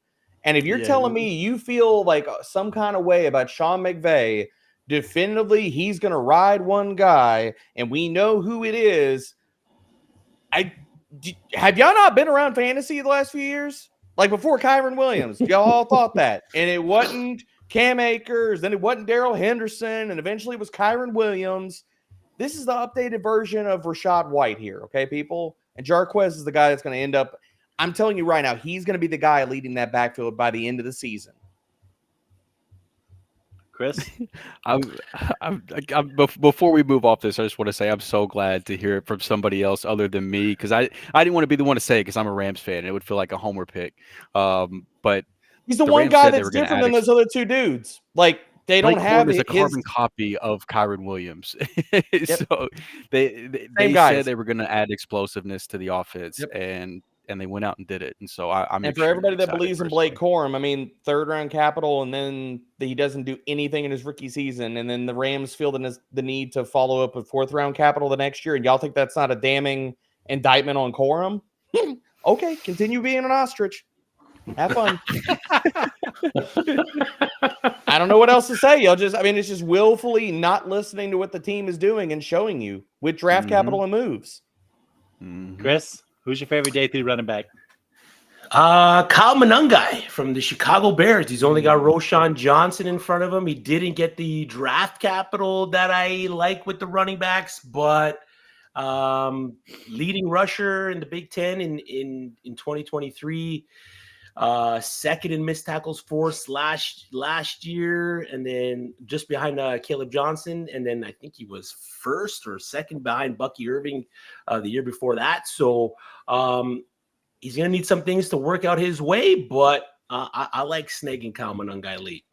Speaker 3: And if you're telling me you feel like some kind of way about Sean McVay, definitively he's going to ride one guy, and we know who it is. Have y'all not been around fantasy the last few years? Like before Kyron Williams, y'all all thought that. And it wasn't Cam Akers, then it wasn't Darrell Henderson, and eventually it was Kyron Williams. This is the updated version of Rashad White here, okay, people? And Jarquez is the guy that's going to end up, I'm telling you right now, he's going to be the guy leading that backfield by the end of the season.
Speaker 1: Chris?
Speaker 5: Before we move off this, I just want to say I'm so glad to hear it from somebody else other than me, because I didn't want to be the one to say it because I'm a Rams fan and it would feel like a homer pick. But
Speaker 3: he's the one guy that's different than those other two dudes. Like they don't have
Speaker 5: a carbon copy of Kyron Williams. So they said they were going to add explosiveness to the offense, and they went out and did it. And so I'm
Speaker 3: and for everybody that believes in Blake Corum, I mean, 3rd-round capital, and then he doesn't do anything in his rookie season, and then the Rams feel the need to follow up with 4th-round capital the next year, and y'all think that's not a damning indictment on Corum? Okay, continue being an ostrich. Have fun. I don't know what else to say. It's just willfully not listening to what the team is doing and showing you with draft capital and moves.
Speaker 1: Chris, who's your favorite Day 3 running back?
Speaker 4: Kyle Monangai from the Chicago Bears. He's only got Roshan Johnson in front of him. He didn't get the draft capital that I like with the running backs, but leading rusher in the Big Ten in 2023. Second in missed tackles force last year, and then just behind Caleb Johnson, and then I think he was first or second behind Bucky Irving the year before that. So he's going to need some things to work out his way, but I like snagging Kyle Monangai late.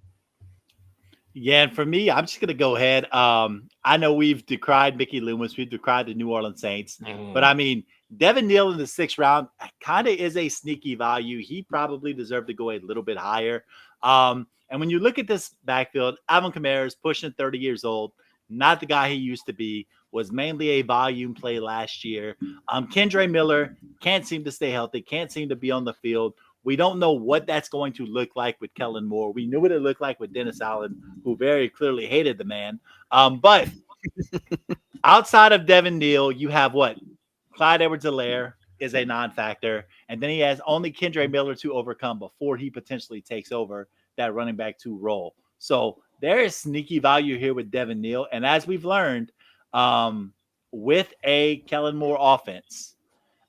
Speaker 1: Yeah, and for me, I'm just going to go ahead. I know we've decried Mickey Loomis. We've decried the New Orleans Saints. But, I mean, Devin Neal in the 6th round kind of is a sneaky value. He probably deserved to go a little bit higher. And when you look at this backfield, Alvin Kamara is pushing 30 years old. Not the guy he used to be. Was mainly a volume play last year. Kendre Miller can't seem to stay healthy. Can't seem to be on the field. We don't know what that's going to look like with Kellen Moore. We knew what it looked like with Dennis Allen, who very clearly hated the man. But outside of Devin Neal, you have what? Clyde Edwards-Helaire is a non-factor. And then he has only Kendre Miller to overcome before he potentially takes over that running back 2 role. So there is sneaky value here with Devin Neal. And as we've learned, with a Kellen Moore offense,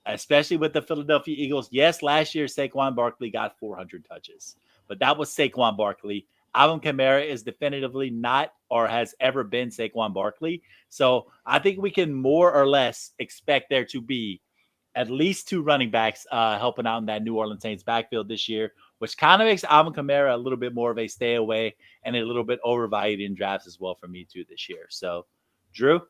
Speaker 1: especially with the Philadelphia Eagles, yes, last year Saquon Barkley got 400 touches, but that was Saquon Barkley. Alvin Kamara is definitively not or has ever been Saquon Barkley. So I think we can more or less expect there to be at least 2 running backs helping out in that New Orleans Saints backfield this year, which kind of makes Alvin Kamara a little bit more of a stay away and a little bit overvalued in drafts as well for me too this year. So, Drew?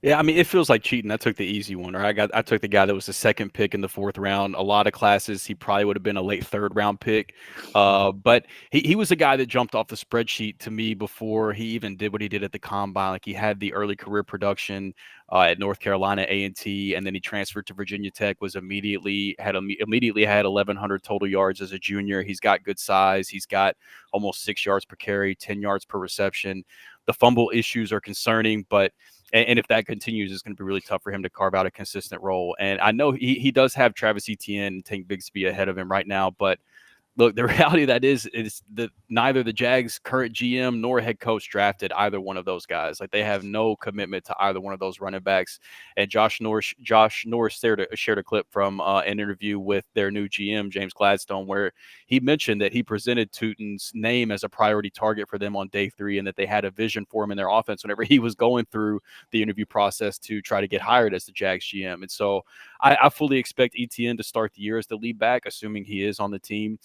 Speaker 5: Yeah, I mean, it feels like cheating. I took the easy one, or I took the guy that was the 2nd pick in the 4th round. A lot of classes, he probably would have been a late 3rd round pick. But he was a guy that jumped off the spreadsheet to me before he even did what he did at the combine. Like, he had the early career production at North Carolina A&T, and then he transferred to Virginia Tech. Was immediately had 1,100 total yards as a junior. He's got good size. He's got almost 6 yards per carry, 10 yards per reception. The fumble issues are concerning, but and if that continues, it's going to be really tough for him to carve out a consistent role. And I know he does have Travis Etienne and Tank Bigsby ahead of him right now, but look, the reality of that is that neither the Jags' current GM nor head coach drafted either one of those guys. Like, they have no commitment to either one of those running backs. And Josh Norris shared a clip from an interview with their new GM, James Gladstone, where he mentioned that he presented Tootin's name as a priority target for them on day 3, and that they had a vision for him in their offense whenever he was going through the interview process to try to get hired as the Jags GM. And so I fully expect Etienne to start the year as the lead back, assuming he is on the team.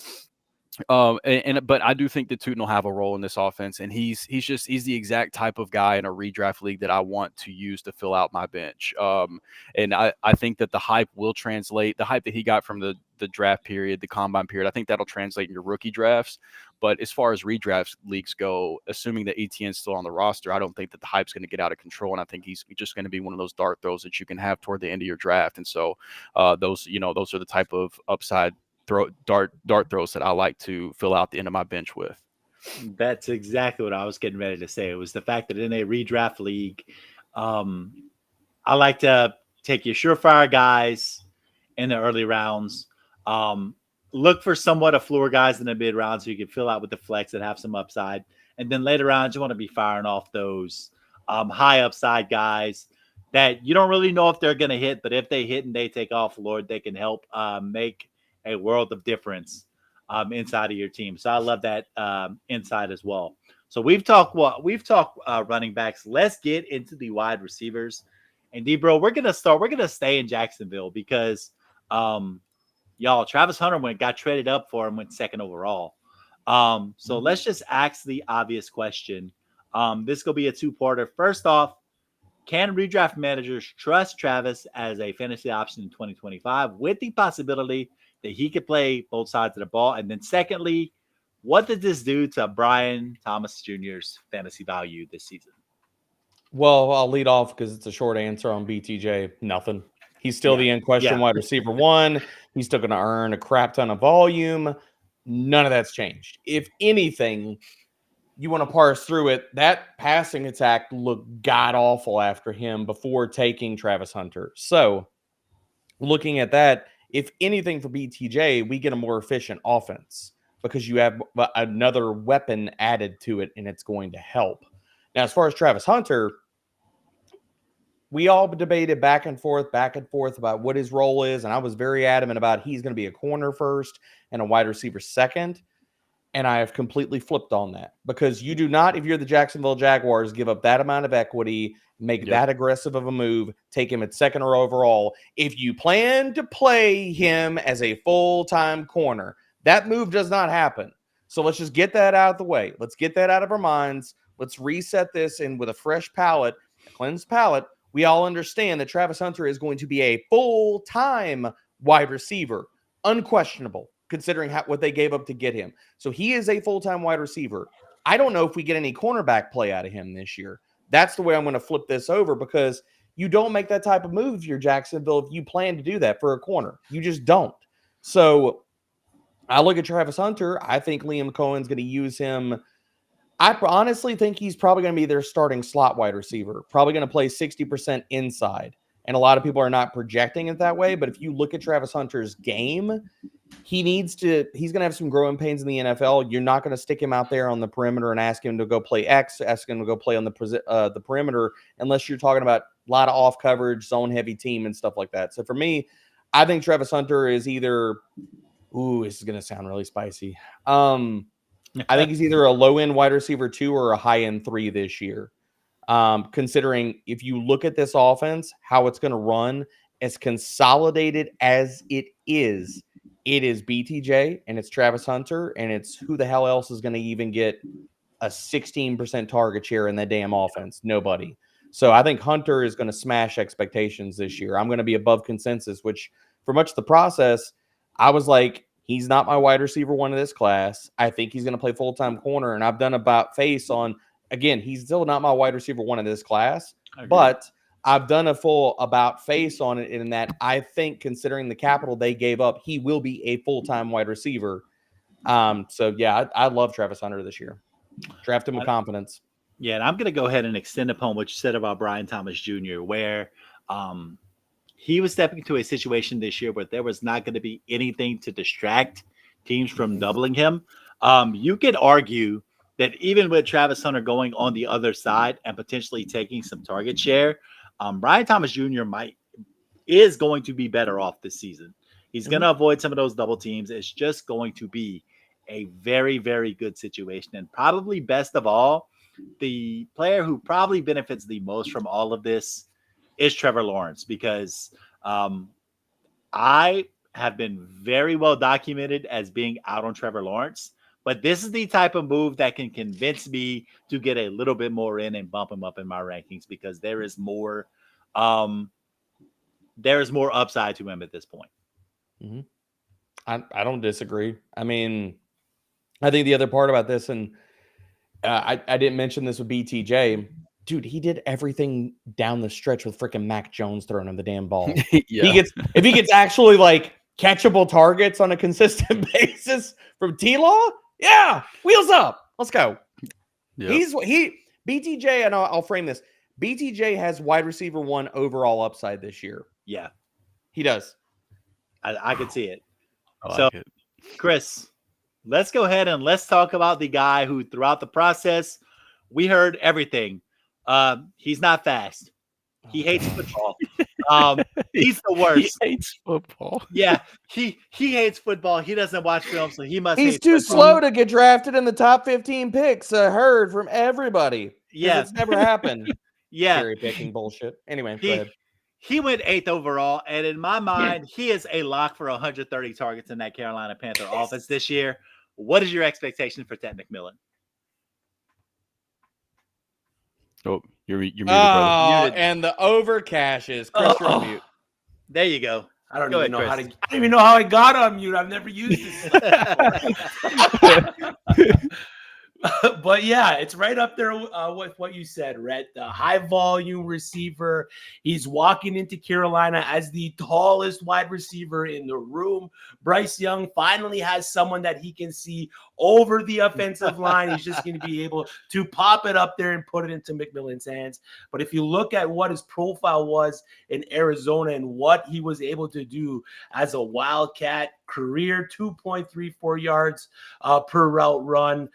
Speaker 5: But I do think that Tootin will have a role in this offense, and he's the exact type of guy in a redraft league that I want to use to fill out my bench. And I think that the hype will translate. The hype that he got from the draft period, the combine period, I think that'll translate in your rookie drafts. But as far as redraft leagues go, assuming that Etienne's still on the roster, I don't think that the hype's going to get out of control. And I think he's just going to be one of those dart throws that you can have toward the end of your draft. And so those are the type of upside dart throws that I like to fill out the end of my bench with.
Speaker 1: That's exactly what I was getting ready to say. It was the fact that in a redraft league, I like to take your surefire guys in the early rounds. Look for somewhat of floor guys in the mid rounds so you can fill out with the flex that have some upside. And then later rounds, you want to be firing off those high upside guys that you don't really know if they're going to hit, but if they hit and they take off, Lord, they can help make a world of difference inside of your team. So I love that insight as well. So we've talked running backs. Let's get into the wide receivers. And D-Bro, we're going to stay in Jacksonville because Travis Hunter got traded up for him, went 2nd overall. So let's just ask the obvious question. This will be a 2-parter. First off, can redraft managers trust Travis as a fantasy option in 2025 with the possibility that he could play both sides of the ball? And then secondly, what did this do to Brian Thomas Jr.'s fantasy value this season?
Speaker 3: Well, I'll lead off because it's a short answer on BTJ. Nothing. He's still the in question wide receiver 1. He's still going to earn a crap ton of volume. None of that's changed. If anything, you want to parse through it, that passing attack looked god-awful after him before taking Travis Hunter. So looking at that, if anything for BTJ, we get a more efficient offense because you have another weapon added to it, and it's going to help. Now, as far as Travis Hunter, we all debated back and forth about what his role is, and I was very adamant about he's going to be a corner first and a wide receiver second, and I have completely flipped on that because you do not, if you're the Jacksonville Jaguars, give up that amount of equity, make that aggressive of a move, take him at 2nd or overall. If you plan to play him as a full-time corner, that move does not happen. So let's just get that out of the way. Let's get that out of our minds. Let's reset this, and with a fresh palate, a cleansed palate, we all understand that Travis Hunter is going to be a full-time wide receiver, unquestionable, considering what they gave up to get him. So he is a full-time wide receiver. I don't know if we get any cornerback play out of him this year. That's the way I'm going to flip this over because you don't make that type of move if you're Jacksonville if you plan to do that for a corner. You just don't. So I look at Travis Hunter. I think Liam Cohen's going to use him. I honestly think he's probably going to be their starting slot wide receiver, probably going to play 60% inside. And a lot of people are not projecting it that way. But if you look at Travis Hunter's game, he's going to have some growing pains in the NFL. You're not going to stick him out there on the perimeter and ask him to go play X, ask him to go play on the perimeter, unless you're talking about a lot of off coverage, zone heavy team and stuff like that. So for me, I think Travis Hunter is either, this is going to sound really spicy. I think he's either a low-end wide receiver 2 or a high-end 3 this year. Considering if you look at this offense, how it's going to run, as consolidated as it is BTJ and it's Travis Hunter, and it's who the hell else is going to even get a 16% target share in that damn offense? Nobody. So I think Hunter is going to smash expectations this year. I'm going to be above consensus, which for much of the process, I was like, he's not my wide receiver 1 of this class. I think he's going to play full-time corner, and I've done about face on, again, he's still not my wide receiver 1 of this class, but I've done a full about face on it in that I think, considering the capital they gave up, he will be a full-time wide receiver. So, yeah, I love Travis Hunter this year. Draft him with confidence.
Speaker 1: Yeah, and I'm going to go ahead and extend upon what you said about Brian Thomas Jr., where he was stepping into a situation this year where there was not going to be anything to distract teams from doubling him. You could argue that even with Travis Hunter going on the other side and potentially taking some target share, Brian Thomas Jr. is going to be better off this season. He's going to avoid some of those double teams. It's just going to be a very, very good situation. And probably best of all, the player who probably benefits the most from all of this is Trevor Lawrence, because I have been very well documented as being out on Trevor Lawrence, but this is the type of move that can convince me to get a little bit more in and bump him up in my rankings, because there is more upside to him at this point.
Speaker 3: Mm-hmm. I don't disagree. I mean, I think the other part about this, and I didn't mention this with BTJ, dude, he did everything down the stretch with freaking Mac Jones throwing him the damn ball.
Speaker 5: Yeah.
Speaker 3: If he gets actually like catchable targets on a consistent basis from T-Law, yeah, wheels up. Let's go. Yep. BTJ, and I'll frame this. BTJ has wide receiver 1 overall upside this year.
Speaker 1: Yeah,
Speaker 3: he does.
Speaker 1: I could see it.
Speaker 5: I like it.
Speaker 1: Chris, let's go ahead and let's talk about the guy who throughout the process, we heard everything. He's not fast. He hates football. He's the worst.
Speaker 5: He hates football.
Speaker 1: Yeah, he hates football. He doesn't watch film, so he must.
Speaker 3: He's too slow to get drafted in the top 15 picks. I heard from everybody.
Speaker 1: Yeah,
Speaker 3: it's never happened.
Speaker 1: Yeah,
Speaker 3: cherry picking bullshit. Anyway, go ahead.
Speaker 1: He went 8th overall, and in my mind, he is a lock for 130 targets in that Carolina Panther offense this year. What is your expectation for Ted McMillan?
Speaker 5: Oh, you're muted, brother.
Speaker 3: Muted. And the over cashes. Chris, you're on mute.
Speaker 1: There you go.
Speaker 4: I don't even know how I got on mute. I've never used this. But yeah, it's right up there with what you said, Rhett. The high volume receiver. He's walking into Carolina as the tallest wide receiver in the room. Bryce Young finally has someone that he can see over the offensive line. He's just going to be able to pop it up there and put it into McMillan's hands. But if you look at what his profile was in Arizona and what he was able to do as a Wildcat, career 2.34 yards per route run,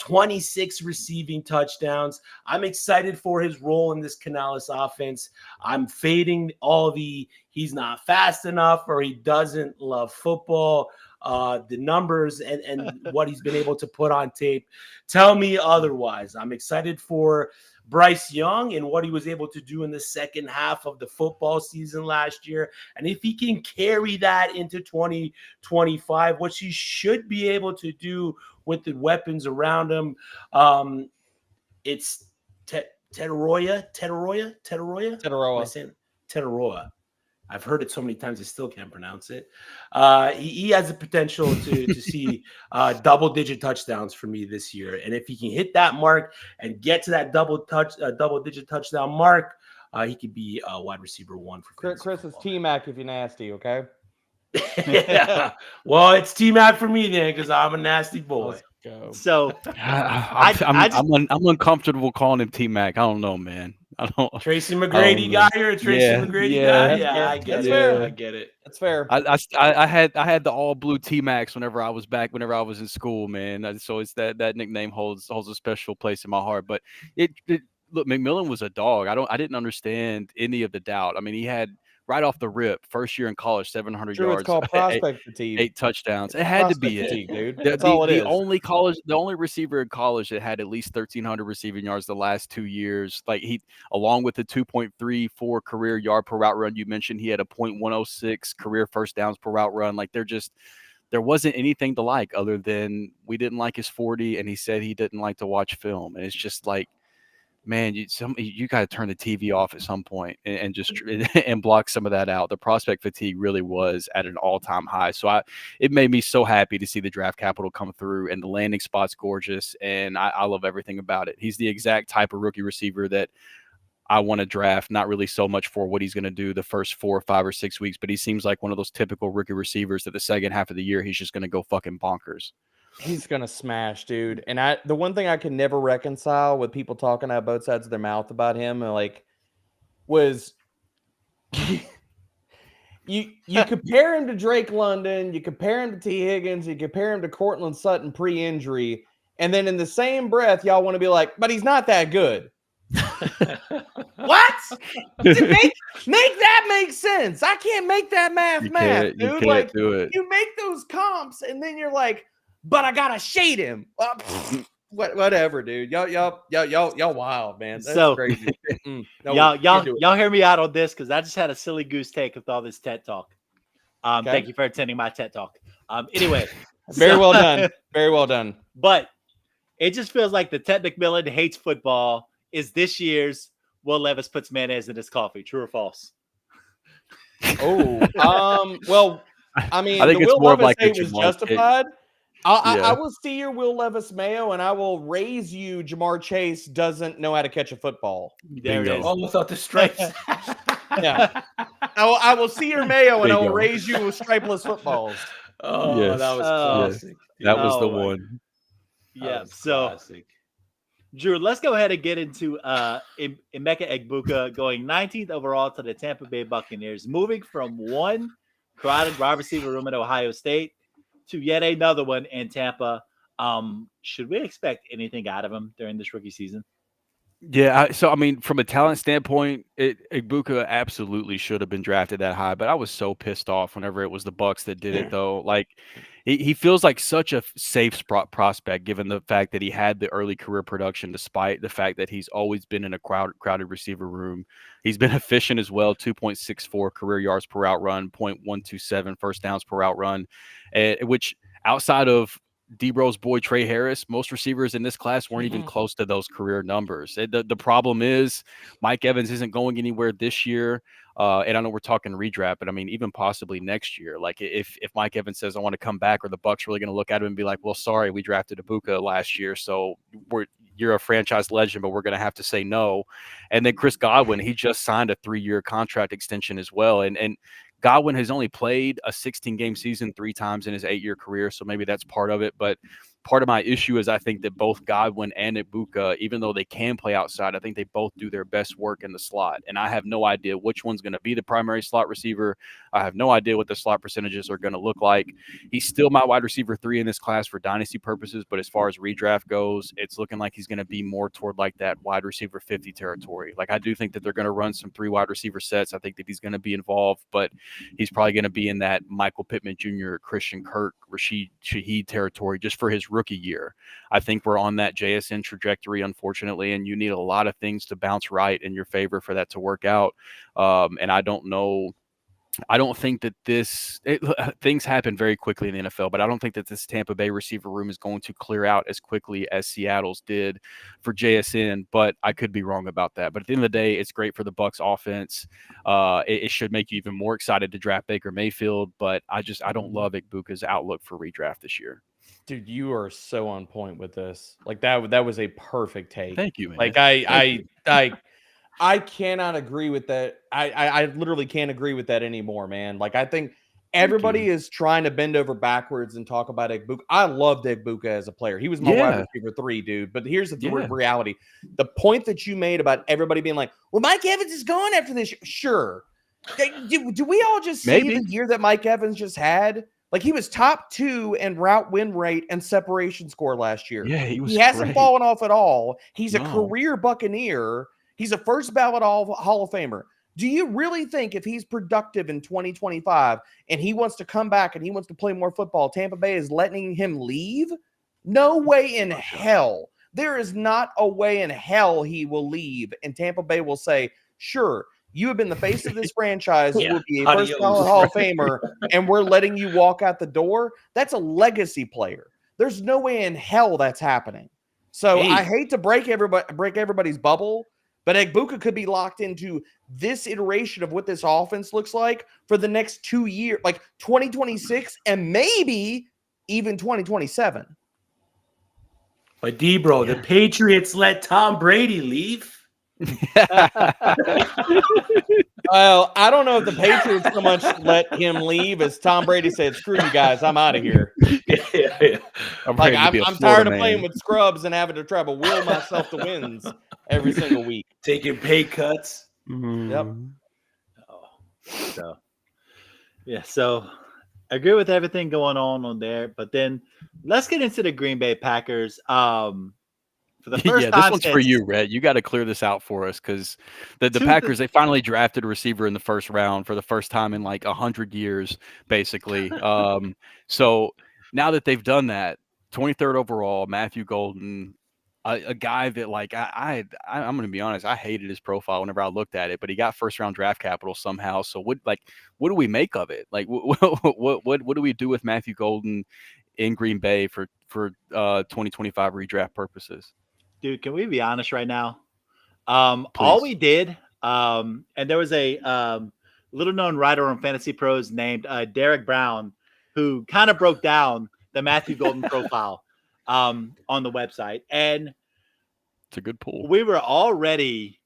Speaker 4: 26 receiving touchdowns. I'm excited for his role in this Canales offense. I'm fading all the he's not fast enough or he doesn't love football. The numbers and what he's been able to put on tape tell me otherwise. I'm excited for Bryce Young and what he was able to do in the second half of the football season last year. And if he can carry that into 2025, which he should be able to do with the weapons around him, it's Teteroya. I've heard it so many times I still can't pronounce it. He has the potential to see double-digit touchdowns for me this year. And if he can hit that mark and get to that double-digit touchdown mark, he could be wide receiver 1 for
Speaker 3: Chris is T-Mac if you're nasty, okay?
Speaker 4: Yeah. Well, it's T-Mac for me then, because I'm a nasty boy.
Speaker 3: Let's go.
Speaker 1: So
Speaker 5: I'm uncomfortable calling him T-Mac. I don't know, man. I don't.
Speaker 4: Tracy McGrady guy or Tracy McGrady guy?
Speaker 3: That's
Speaker 4: Yeah,
Speaker 3: fair.
Speaker 4: I get
Speaker 3: That's
Speaker 4: it.
Speaker 3: fair.
Speaker 4: I get it.
Speaker 3: That's fair.
Speaker 5: I had the all blue T-Max whenever I was in school, man. So it's that nickname holds a special place in my heart. But look, McMillan was a dog. I didn't understand any of the doubt. I mean, he had right off the rip, first year in college, 700
Speaker 3: True, it's
Speaker 5: yards,
Speaker 3: called prospect fatigue.
Speaker 5: 8 touchdowns. It had to be
Speaker 3: Fatigue,
Speaker 5: it.
Speaker 3: dude. That's all it is.
Speaker 5: The only receiver in college that had at least 1,300 receiving yards the last 2 years. Like along with the 2.34 career yard per route run you mentioned, he had a .106 career first downs per route run. Like there wasn't anything to like other than we didn't like his 40, and he said he didn't like to watch film. And it's just like, man, you got to turn the TV off at some point and just and block some of that out. The prospect fatigue really was at an all-time high. So it made me so happy to see the draft capital come through, and the landing spot's gorgeous, and I love everything about it. He's the exact type of rookie receiver that I want to draft, not really so much for what he's going to do the first 4 or 5 or 6 weeks, but he seems like one of those typical rookie receivers that the second half of the year he's just going to go fucking bonkers.
Speaker 3: He's gonna smash, dude. And the one thing I can never reconcile with people talking out both sides of their mouth about him, was you compare him to Drake London, you compare him to T. Higgins, you compare him to Cortland Sutton pre-injury, and then in the same breath, y'all want to be like, but he's not that good. What? Make that make sense. I can't make that math, dude.
Speaker 5: You can't do it.
Speaker 3: You make those comps, and then you're like, but I gotta shade him. Whatever, dude. Y'all wild, man. That's crazy.
Speaker 1: Y'all hear me out on this because I just had a silly goose take with all this TED talk. Okay. Thank you for attending my TED talk. Anyway,
Speaker 3: very well done. Very well done.
Speaker 1: But it just feels like the Ted McMillan hates football is this year's Will Levis puts mayonnaise in his coffee. True or false?
Speaker 3: Well, I mean,
Speaker 5: I think
Speaker 3: the
Speaker 5: it's
Speaker 3: Will
Speaker 5: more
Speaker 3: Levis
Speaker 5: like
Speaker 3: hate was justified. I will see your Will Levis Mayo, and I will raise you Jamar Chase doesn't know how to catch a football.
Speaker 1: There it is.
Speaker 4: Oh, without the stripes.
Speaker 3: Yeah. I will see your Mayo, and I will raise you with stripeless footballs.
Speaker 4: Oh, yes. That was classic.
Speaker 5: Yes. That was the one.
Speaker 1: Yeah. So, classic. Drew, let's go ahead and get into Emeka Egbuka going 19th overall to the Tampa Bay Buccaneers, moving from one crowded wide receiver room at Ohio State to yet another one in Tampa. Should we expect anything out of him during this rookie season?
Speaker 5: Yeah, so I mean, from a talent standpoint, Egbuka absolutely should have been drafted that high, but I was so pissed off whenever it was the Bucs that did it, though. Like, he feels like such a safe prospect, given the fact that he had the early career production, despite the fact that he's always been in a crowded receiver room. He's been efficient as well, 2.64 career yards per route run, 0.127 first downs per route run, which outside of Debro's boy Trey Harris, most receivers in this class weren't even close to those career numbers. The problem is Mike Evans isn't going anywhere this year. And I know we're talking redraft, but I mean, even possibly next year. Like if Mike Evans says, I want to come back, or the Bucs really going to look at him and be like, well, sorry, we drafted Egbuka last year, so you're a franchise legend, but we're going to have to say no. And then Chris Godwin, he just signed a 3-year contract extension as well. And Godwin has only played a 16-game season 3 times in his 8-year career, so maybe that's part of it. But part of my issue is I think that both Godwin and Egbuka, even though they can play outside, I think they both do their best work in the slot. And I have no idea which one's going to be the primary slot receiver. I have no idea what the slot percentages are going to look like. He's still my wide receiver 3 in this class for dynasty purposes, but as far as redraft goes, it's looking like he's going to be more toward like that wide receiver 50 territory. Like I do think that they're going to run some 3 wide receiver sets. I think that he's going to be involved, but he's probably going to be in that Michael Pittman Jr., Christian Kirk, Rashid Shaheed territory just for his rookie year. I think we're on that JSN trajectory, unfortunately, and you need a lot of things to bounce right in your favor for that to work out. And I don't know. I don't think that things happen very quickly in the NFL, but I don't think that this Tampa Bay receiver room is going to clear out as quickly as Seattle's did for JSN, but I could be wrong about that. But at the end of the day, it's great for the Bucs offense. It should make you even more excited to draft Baker Mayfield, but I don't love Egbuka's outlook for redraft this year.
Speaker 3: Dude, you are so on point with this. Like that was a perfect take.
Speaker 5: Thank you, man.
Speaker 3: Like I cannot agree with that. I literally can't agree with that anymore, man. Like I think everybody is trying to bend over backwards and talk about Egbuka. I loved Egbuka as a player. He was my wide receiver 3, dude. But here's the reality. The point that you made about everybody being like, well, Mike Evans is gone after this year. Sure. Do we all just see the year that Mike Evans just had? Like, he was top 2 in route win rate and separation score last year.
Speaker 5: Yeah, he
Speaker 3: hasn't fallen off at all. He's a career Buccaneer. He's a first ballot Hall of Famer. Do you really think if he's productive in 2025 and he wants to come back and he wants to play more football, Tampa Bay is letting him leave? No way in hell. There is not a way in hell he will leave. And Tampa Bay will say, sure, you have been the face of this franchise. You will be a first ballot Hall of Famer, and we're letting you walk out the door. That's a legacy player. There's no way in hell that's happening. So I hate to break everybody's bubble, but Egbuka could be locked into this iteration of what this offense looks like for the next 2 years, like 2026 and maybe even 2027.
Speaker 4: But D-Bro, the Patriots let Tom Brady leave.
Speaker 3: Well, I don't know if the Patriots so much let him leave as Tom Brady said, screw you guys, I'm out of here. I'm tired of playing with scrubs and having to try to will myself to wins every single week.
Speaker 4: Taking pay cuts.
Speaker 3: Yep.
Speaker 1: So I agree with everything going on there, but then let's get into the Green Bay Packers. For the first time,
Speaker 5: this one's for you, Red. You got to clear this out for us because the Packers, they finally drafted a receiver in the first round for the first time in like 100 years, basically. So now that they've done that, 23rd overall, Matthew Golden, a guy that like I'm going to be honest, I hated his profile whenever I looked at it, but he got first round draft capital somehow. So what do we make of it? Like what do we do with Matthew Golden in Green Bay for 2025 redraft purposes?
Speaker 1: Dude, can we be honest right now? All we did, and there was a little known writer on Fantasy Pros named Derek Brown, who kind of broke down the Matthew Golden profile on the website. And
Speaker 5: it's a good pool.
Speaker 1: We were already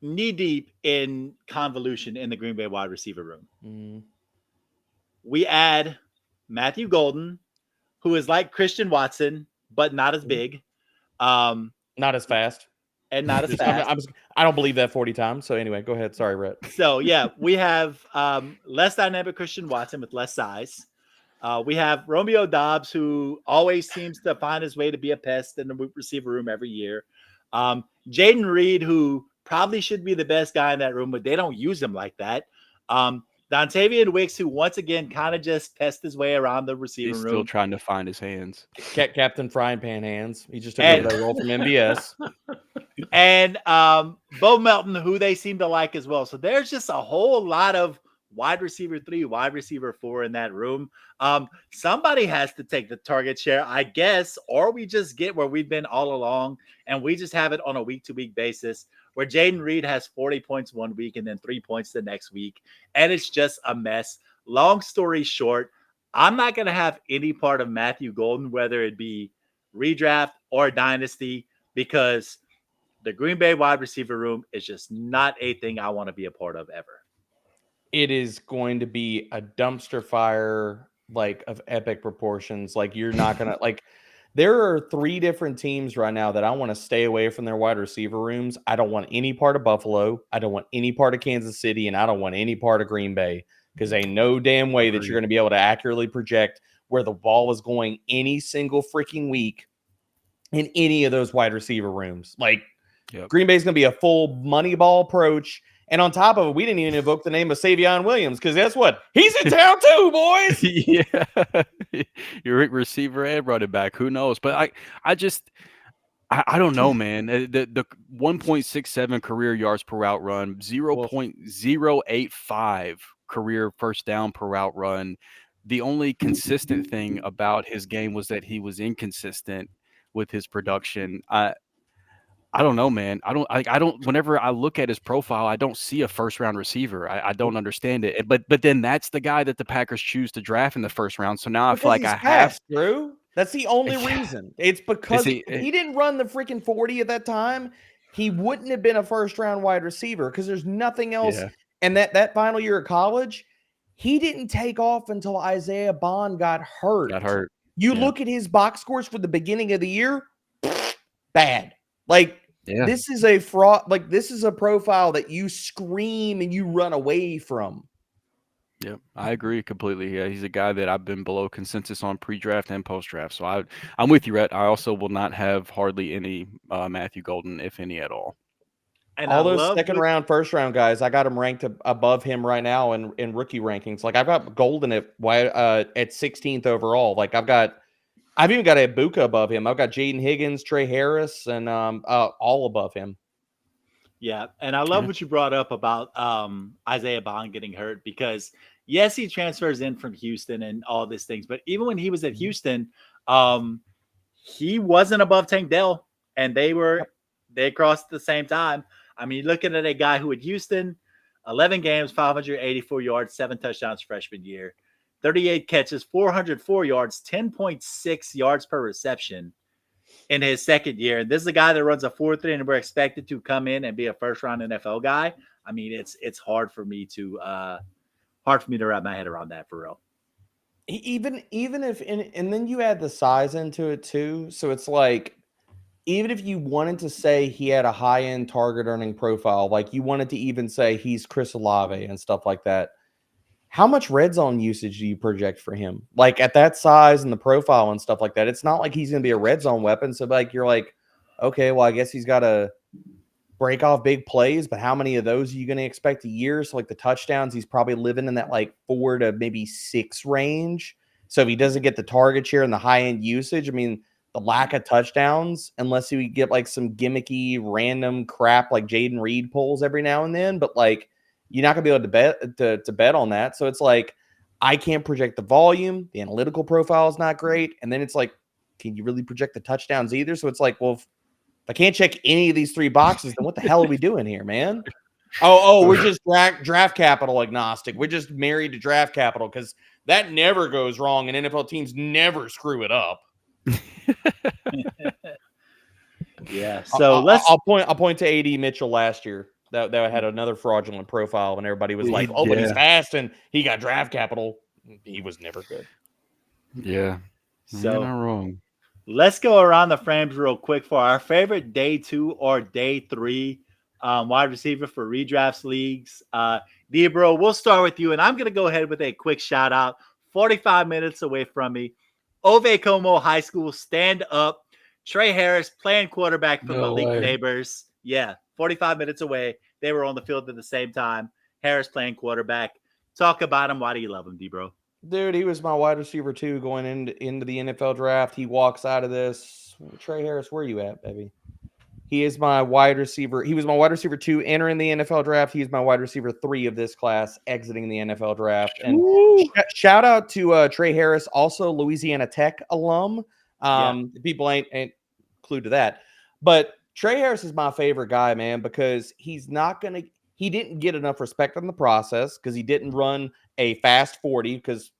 Speaker 1: knee deep in convolution in the Green Bay wide receiver room. We add Matthew Golden, who is like Christian Watson, but not as big.
Speaker 3: Not as fast.
Speaker 1: And not as fast.
Speaker 3: I don't believe that 40 times. So anyway, go ahead. Sorry, Rhett.
Speaker 1: So yeah, we have less dynamic Christian Watson with less size. We have Romeo Doubs, who always seems to find his way to be a pest in the receiver room every year. Jaden Reed, who probably should be the best guy in that room, but they don't use him like that. Dontavian Wicks, who once again kind of just pests his way around the receiver room.
Speaker 5: He's still trying to find his hands.
Speaker 3: Captain Frying Pan hands. He just took over that role from MBS.
Speaker 1: And Bo Melton, who they seem to like as well. So there's just a whole lot of wide receiver 3, wide receiver 4 in that room. Somebody has to take the target share, I guess, or we just get where we've been all along, and we just have it on a week-to-week basis, where Jaden Reed has 40 points one week and then 3 points the next week, and it's just a mess. Long story short, I'm not going to have any part of Matthew Golden, whether it be redraft or dynasty, because the Green Bay wide receiver room is just not a thing I want to be a part of ever.
Speaker 3: It is going to be a dumpster fire, like, of epic proportions. Like, you're not going to, like, there are 3 different teams right now that I want to stay away from their wide receiver rooms. I don't want any part of Buffalo. I don't want any part of Kansas City, and I don't want any part of Green Bay, because ain't no damn way that you're going to be able to accurately project where the ball is going any single freaking week in any of those wide receiver rooms. Like, Green Bay is going to be a full money ball approach. And on top of it, we didn't even invoke the name of Savion Williams, because guess what? He's in town too, boys.
Speaker 5: Yeah. You're receiver and running back. Who knows? But I don't know, man. The 1.67 career yards per route run, 0.085 career first down per route run. The only consistent thing about his game was that he was inconsistent with his production. I don't know, man. I don't. Whenever I look at his profile, I don't see a first round receiver. I don't understand it. But then that's the guy that the Packers choose to draft in the first round. So now I feel like I have.
Speaker 3: Drew. That's the only reason. It's because he didn't run the freaking 40 at that time. He wouldn't have been a first round wide receiver, because there's nothing else. Yeah. And that final year of college, He didn't take off until Isaiah Bond got hurt. You look at his box scores for the beginning of the year, bad. Like, this is a fraud. Like, this is a profile that you scream and you run away from.
Speaker 5: Yeah, I agree completely. Yeah, he's a guy that I've been below consensus on pre-draft and post-draft. So I'm with you, Rhett. I also will not have hardly any Matthew Golden, if any at all.
Speaker 3: And all those second round, first round guys, I got him ranked above him right now in rookie rankings. Like, I've got Golden at 16th overall. Like, I've even got Ibuka above him. I've got Jaden Higgins, Trey Harris, and all above him.
Speaker 1: Yeah, and I love what you brought up about Isaiah Bond getting hurt, because yes, he transfers in from Houston and all these things, but even when he was at Houston, he wasn't above Tank Dell, and they crossed at the same time. I mean, looking at a guy who at Houston, 11 games, 584 yards, 7 touchdowns freshman year, 38 catches, 404 yards, 10.6 yards per reception in his second year. And this is a guy that runs a 4.3, and we're expected to come in and be a first-round NFL guy. I mean, it's hard for me to wrap my head around that, for real.
Speaker 3: Even if, and then you add the size into it too. So it's like, even if you wanted to say he had a high-end target earning profile, like you wanted to even say he's Chris Olave and stuff like that, how much red zone usage do you project for him? Like, at that size and the profile and stuff like that, it's not like he's going to be a red zone weapon. So, like, you're like, okay, well, I guess he's got to break off big plays, but how many of those are you going to expect a year? So, like, the touchdowns, he's probably living in that, like, 4 to maybe 6 range. So, if he doesn't get the target share and the high-end usage, I mean, the lack of touchdowns, unless you get, like, some gimmicky, random crap like Jaden Reed pulls every now and then, but, like, you're not going to be able to bet on that. So it's like, I can't project the volume. The analytical profile is not great. And then it's like, can you really project the touchdowns either? So it's like, well, if I can't check any of these 3 boxes, then what the hell are we doing here, man? Oh, we're just draft capital agnostic. We're just married to draft capital, because that never goes wrong and NFL teams never screw it up.
Speaker 1: Yeah. So
Speaker 3: I'll point to AD Mitchell last year. That had another fraudulent profile, and everybody was like, "Oh, but he's fast and he got draft capital." He was never good.
Speaker 5: Yeah,
Speaker 1: so
Speaker 5: you're not wrong.
Speaker 1: Let's go around the frames real quick for our favorite day 2 or day 3 wide receiver for redrafts leagues. Debro, we'll start with you, and I'm going to go ahead with a quick shout out. 45 minutes away from me, Ove Como High School, stand up. Trey Harris playing quarterback for Malik Neighbors. Yeah, 45 minutes away. They were on the field at the same time. Harris playing quarterback. Talk about him. Why do you love him, D-Bro?
Speaker 3: Dude, he was my wide receiver 2 going into the NFL draft. He walks out of this. Trey Harris, where are you at, baby? He is my wide receiver. He was my wide receiver 2 entering the NFL draft. He is my wide receiver 3 of this class exiting the NFL draft. And shout out to Trey Harris, also Louisiana Tech alum. People ain't clue to that. But Trey Harris is my favorite guy, man, because he didn't get enough respect in the process, because he didn't run a fast 40, because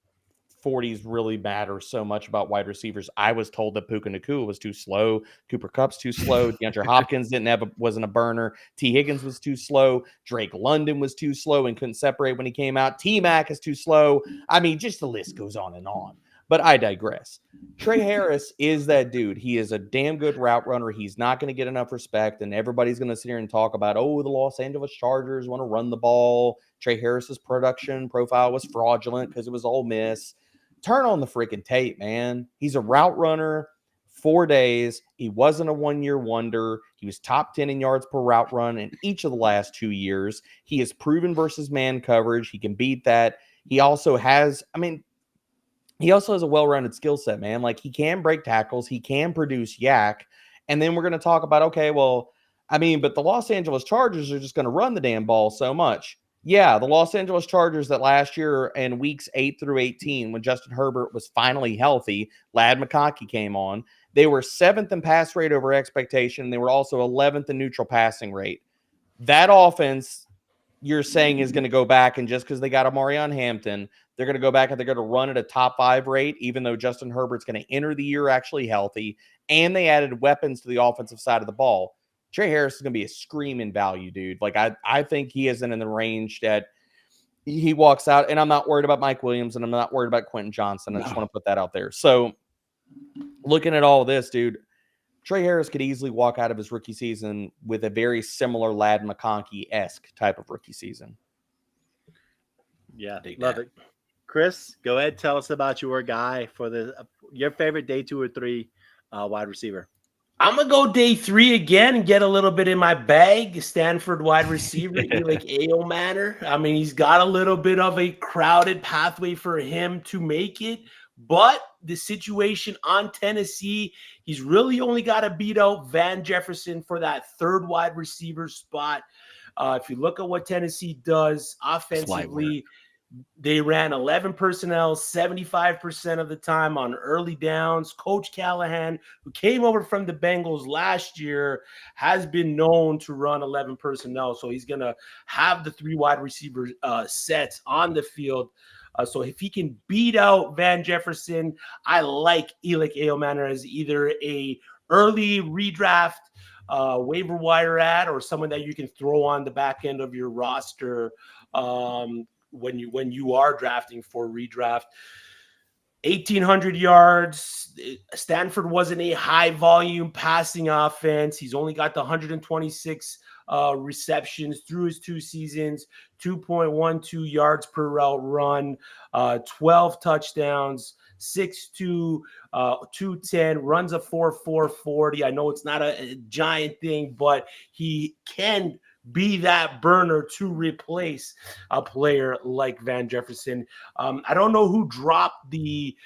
Speaker 3: 40s really matter so much about wide receivers. I was told that Puka Nacua was too slow. Cooper Kupp's too slow. DeAndre Hopkins wasn't a burner. T. Higgins was too slow. Drake London was too slow and couldn't separate when he came out. T-Mac is too slow. I mean, just the list goes on and on. But I digress. Trey Harris is that dude. He is a damn good route runner. He's not going to get enough respect, and everybody's going to sit here and talk about, oh, the Los Angeles Chargers want to run the ball. Trey Harris's production profile was fraudulent because it was Ole Miss. Turn on the freaking tape, man. He's a route runner, 4 days. He wasn't a one-year wonder. He was top 10 in yards per route run in each of the last 2 years. He has proven versus man coverage. He can beat that. He also has a well-rounded skill set, man. Like, he can break tackles. He can produce yak. And then we're going to talk about, okay, well, but the Los Angeles Chargers are just going to run the damn ball so much. Yeah, the Los Angeles Chargers that last year in weeks 8 through 18, when Justin Herbert was finally healthy, Ladd McConkey came on. They were 7th in pass rate over expectation. They were also 11th in neutral passing rate. That offense, you're saying, is going to go back, and just because they got Amarion Hampton, they're going to go back and they're going to run at a top 5 rate, even though Justin Herbert's going to enter the year actually healthy, and they added weapons to the offensive side of the ball. Trey Harris is going to be a screaming value, dude. Like, I think he isn't in the range that he walks out, and I'm not worried about Mike Williams, and I'm not worried about Quentin Johnson. I just want to put that out there. So looking at all this, dude, Trey Harris could easily walk out of his rookie season with a very similar Ladd McConkey-esque type of rookie season.
Speaker 1: Yeah, love it. Chris, go ahead. Tell us about your guy for your favorite day 2 or 3 wide receiver.
Speaker 4: I'm going to go day 3 again and get a little bit in my bag. Stanford wide receiver, Elic Ayomanor. I mean, he's got a little bit of a crowded pathway for him to make it. But the situation on Tennessee, he's really only got to beat out Van Jefferson for that 3rd wide receiver spot. If you look at what Tennessee does offensively, they ran 11 personnel 75% of the time on early downs. Coach Callahan, who came over from the Bengals last year, has been known to run 11 personnel. So he's going to have the 3 wide receiver sets on the field. So if he can beat out Van Jefferson, I like Elic Ayomanor as either a early redraft waiver wire ad or someone that you can throw on the back end of your roster when you are drafting for redraft. 1,800 yards. Stanford wasn't a high volume passing offense. He's only got the 126 receptions through his 2 seasons, 2.12 yards per route run, 12 touchdowns, 6'2", 210, runs a 4.4 40. I know it's not a giant thing, but he can be that burner to replace a player like Van Jefferson. I don't know who dropped the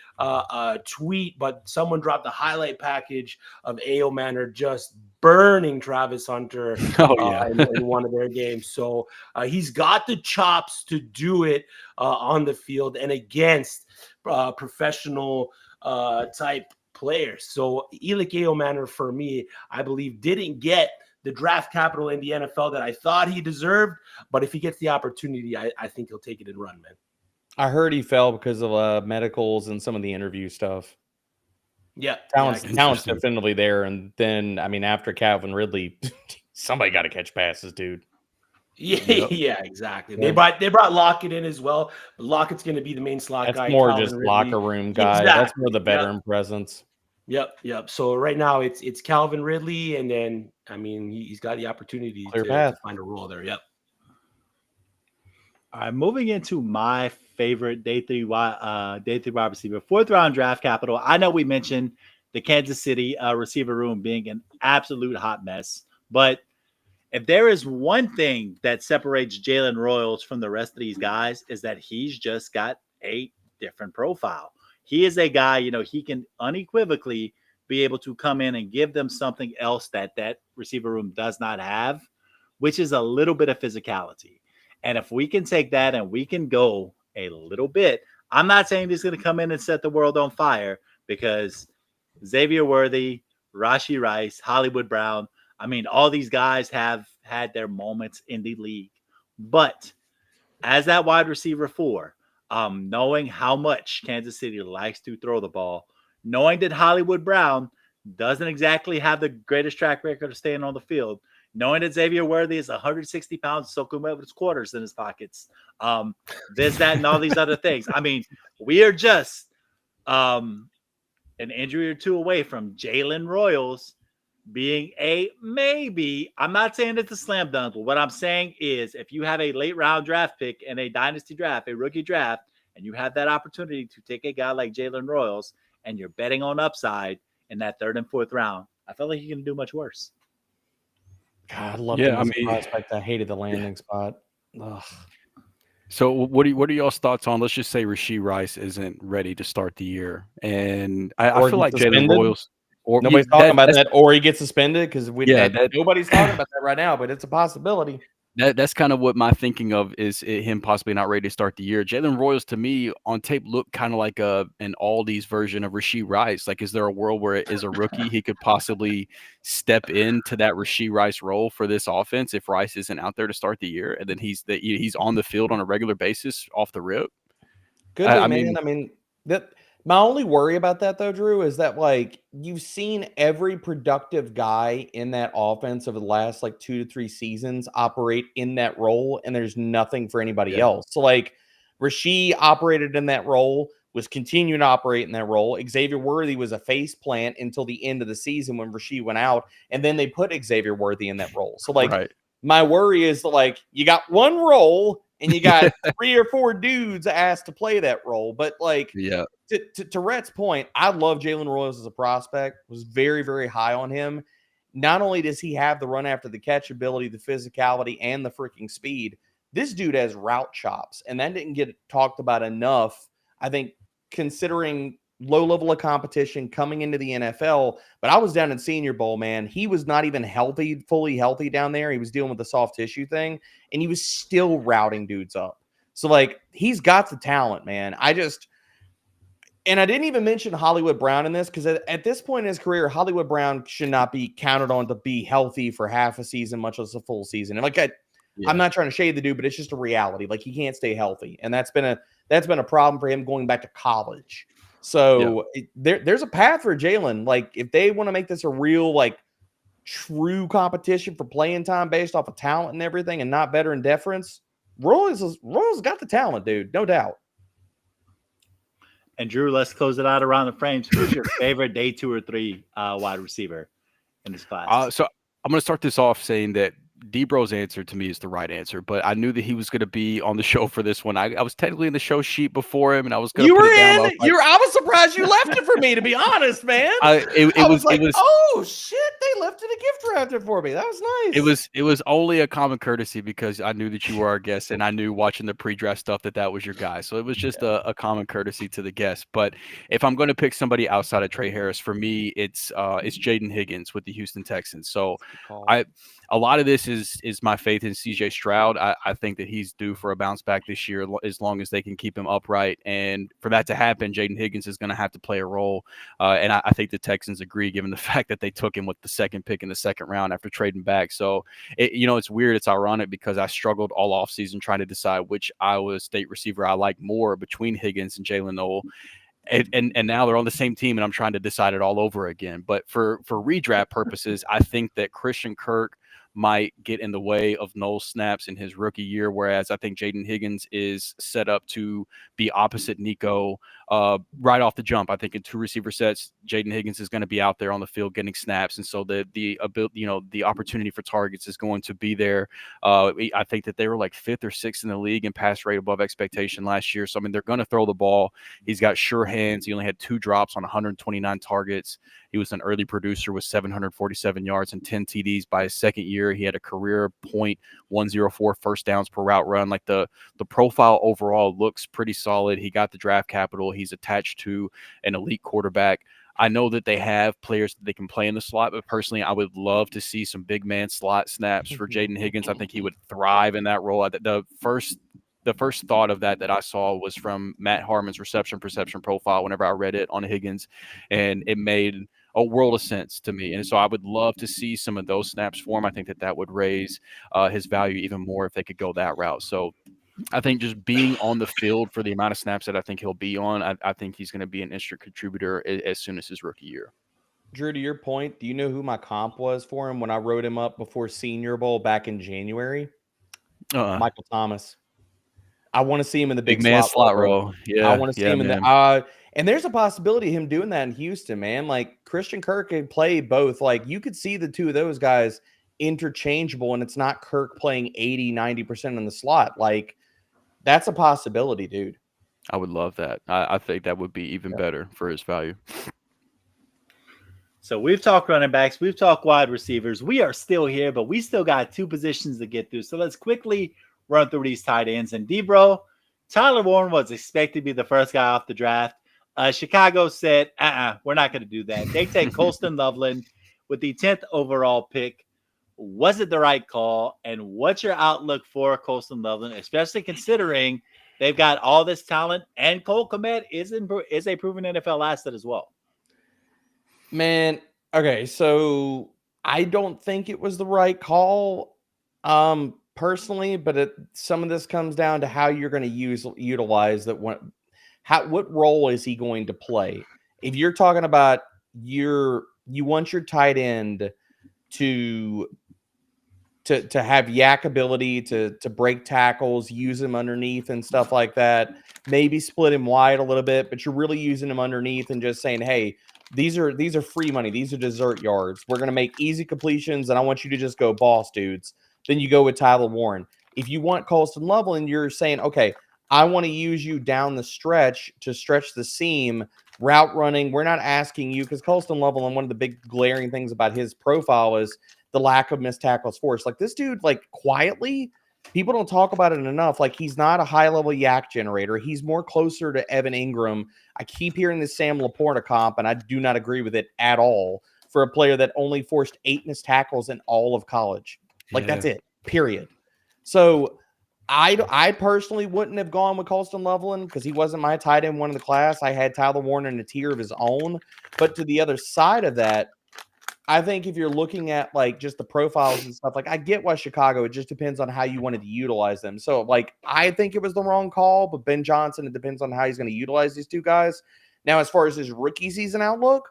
Speaker 4: tweet, but someone dropped the highlight package of Ayomanor just burning Travis Hunter in one of their games. So he's got the chops to do it on the field and against professional type players. So Elic Ayomanor, for me, I believe didn't get the draft capital in the NFL that I thought he deserved. But if he gets the opportunity, I think he'll take it and run, man.
Speaker 3: I heard he fell because of medicals and some of the interview stuff.
Speaker 4: Yeah.
Speaker 3: Talent's definitely there. And then, I mean, after Calvin Ridley, somebody got to catch passes, dude.
Speaker 4: Yeah, exactly. They brought Lockett in as well. But Lockett's going to be the main slot guy.
Speaker 3: That's more just locker room guy. Exactly. That's more the veteran presence.
Speaker 4: Yep. So right now it's Calvin Ridley, and then I mean he's got the opportunity to find a role there. Yep.
Speaker 1: All right, moving into my favorite day 3 wide receiver, 4th round draft capital. I know we mentioned the Kansas City receiver room being an absolute hot mess, but if there is one thing that separates Jalen Royals from the rest of these guys is that he's just got a different profile. He is a guy, he can unequivocally be able to come in and give them something else that receiver room does not have, which is a little bit of physicality. And if we can take that and we can go a little bit, I'm not saying he's going to come in and set the world on fire, because Xavier Worthy, Rashee Rice, Hollywood Brown, I mean, all these guys have had their moments in the league. But as that wide receiver 4, knowing how much Kansas City likes to throw the ball, knowing that Hollywood Brown doesn't exactly have the greatest track record of staying on the field, knowing that Xavier Worthy is 160 pounds soaking wet with his quarters in his pockets, this, that, and all these other things. I mean, we are just an injury or 2 away from Jalen Royals being a maybe. I'm not saying it's a slam dunk, but what I'm saying is if you have a late round draft pick in a dynasty draft, a rookie draft, and you have that opportunity to take a guy like Jalen Royals and you're betting on upside in that 3rd and 4th round, I feel like you can do much worse.
Speaker 3: God, I love the prospect. I hated the landing spot. Ugh.
Speaker 5: So what are y'all's thoughts on, let's just say Rashee Rice isn't ready to start the year, and I feel like Jalen Royals.
Speaker 3: Or nobody's talking about that, or he gets suspended, because nobody's talking about that right now, but it's a possibility.
Speaker 5: That's kind of what my thinking of is him possibly not ready to start the year. Jalen Royals, to me, on tape, looked kind of like an Aldi's version of Rashee Rice. Like, is there a world where as a rookie he could possibly step into that Rashee Rice role for this offense if Rice isn't out there to start the year, and then he's on the field on a regular basis off the rip?
Speaker 3: Good, man. I mean that My only worry about that, though, Drew, is that like you've seen every productive guy in that offense over the last like 2 to 3 seasons operate in that role, and there's nothing for anybody
Speaker 5: Yeah.
Speaker 3: else. So like Rasheed operated in that role, was continuing to operate in that role. Xavier Worthy was a face plant until the end of the season when Rasheed went out, and then they put Xavier Worthy in that role. So like
Speaker 5: Right.
Speaker 3: my worry is that like you got one role and you got 3 or 4 dudes asked to play that role, but like.
Speaker 5: Yeah.
Speaker 3: To Rhett's point, I love Jalen Royals as a prospect, was very, very high on him. Not only does he have the run after the catch ability, the physicality, and the freaking speed, this dude has route chops, and that didn't get talked about enough, I think, considering low level of competition coming into the NFL. But I was down in Senior Bowl, man. He was not even healthy, fully healthy down there. He was dealing with the soft tissue thing, and he was still routing dudes up. So, like, he's got the talent, man. And I didn't even mention Hollywood Brown in this because at this point in his career, Hollywood Brown should not be counted on to be healthy for half a season, much less a full season. And like I'm not trying to shade the dude, but it's just a reality. Like he can't stay healthy, and that's been a problem for him going back to college. So there's a path for Jalen. Like if they want to make this a real like true competition for playing time based off of talent and everything, and not veteran deference, Royals got the talent, dude, no doubt.
Speaker 1: And Drew, let's close it out around the frames. Who's your favorite day 2 or 3 wide receiver in this class?
Speaker 5: So I'm going to start this off saying that D-Bro's answer to me is the right answer, but I knew that he was going to be on the show for this one. I was technically in the show sheet before him, and I was going to put it down.
Speaker 3: I was surprised you left it for me, to be honest, man.
Speaker 5: It was
Speaker 3: oh shit, they left it a gift wrapper for me. That was nice.
Speaker 5: It was only a common courtesy because I knew that you were our guest, and I knew watching the pre-draft stuff that was your guy. So it was just a common courtesy to the guest. But if I'm going to pick somebody outside of Trey Harris, for me, it's Jaden Higgins with the Houston Texans. So a lot of this is my faith in CJ Stroud. I think that he's due for a bounce back this year as long as they can keep him upright. And for that to happen, Jaden Higgins is going to have to play a role. And I think the Texans agree, given the fact that they took him with the second pick in the second round after trading back. So, it's weird. It's ironic because I struggled all offseason trying to decide which Iowa State receiver I like more between Higgins and Jalen Noel. And now they're on the same team, and I'm trying to decide it all over again. But for redraft purposes, I think that Christian Kirk might get in the way of Noel's snaps in his rookie year, whereas I think Jaden Higgins is set up to be opposite Nico right off the jump. I think in 2 receiver sets, Jaden Higgins is going to be out there on the field getting snaps, and so the opportunity for targets is going to be there. I think that they were like 5th or 6th in the league in pass rate above expectation last year. So I mean, they're going to throw the ball. He's got sure hands. He only had 2 drops on 129 targets. He was an early producer with 747 yards and 10 TDs by his second year. He had a career .104 first downs per route run. Like the profile overall looks pretty solid. He got the draft capital. He's attached to an elite quarterback. I know that they have players that they can play in the slot, but personally, I would love to see some big man slot snaps for Jaden Higgins. I think he would thrive in that role. The first thought of that I saw was from Matt Harmon's reception perception profile whenever I read it on Higgins, and it made a world of sense to me. And so I would love to see some of those snaps for him. I think that would raise his value even more if they could go that route. So I think just being on the field for the amount of snaps that I think he'll be on, I think he's going to be an instant contributor as soon as his rookie year.
Speaker 3: Drew, to your point, do you know who my comp was for him when I wrote him up before Senior Bowl back in January? Michael Thomas. I want to see him in the big
Speaker 5: man slot role. Yeah,
Speaker 3: I want to see him in the and there's a possibility of him doing that in Houston, man. Like Christian Kirk could play both. Like you could see the two of those guys interchangeable, and it's not Kirk playing 80-90% in the slot. Like that's a possibility, dude.
Speaker 5: I would love that. I think that would be even better for his value.
Speaker 1: So we've talked running backs, we've talked wide receivers. We are still here, but we still got 2 positions to get through. So let's quickly run through these tight ends. And D-Bro, Tyler Warren was expected to be the first guy off the draft. Chicago said, we're not going to do that. They take Colston Loveland with the 10th overall pick. Was it the right call? And what's your outlook for Colston Loveland, especially considering they've got all this talent and Cole Kmet is a proven NFL asset as well?
Speaker 3: Man, okay, so I don't think it was the right call personally, but some of this comes down to how you're going to utilize that one. what role is he going to play? If you're talking about you want your tight end to have yak ability to break tackles, use him underneath and stuff like that, maybe split him wide a little bit, but you're really using him underneath and just saying, hey, these are free money. These are dessert yards. We're going to make easy completions, and I want you to just go boss dudes. Then you go with Tyler Warren. If you want Colston Lovell and you're saying, okay, I want to use you down the stretch to stretch the seam, route running, we're not asking you, because Colston Lovell, and one of the big glaring things about his profile is the lack of missed tackles forced. Like this dude, like quietly, people don't talk about it enough. Like he's not a high-level yak generator. He's more closer to Evan Ingram. I keep hearing this Sam Laporta comp, and I do not agree with it at all for a player that only forced 8 missed tackles in all of college. Like that's it, period. So I personally wouldn't have gone with Colston Loveland because he wasn't my tight end one in the class. I had Tyler Warren in a tier of his own. But to the other side of that, I think if you're looking at like just the profiles and stuff, like I get why Chicago, it just depends on how you wanted to utilize them. So like I think it was the wrong call, but Ben Johnson, it depends on how he's going to utilize these two guys. Now, as far as his rookie season outlook,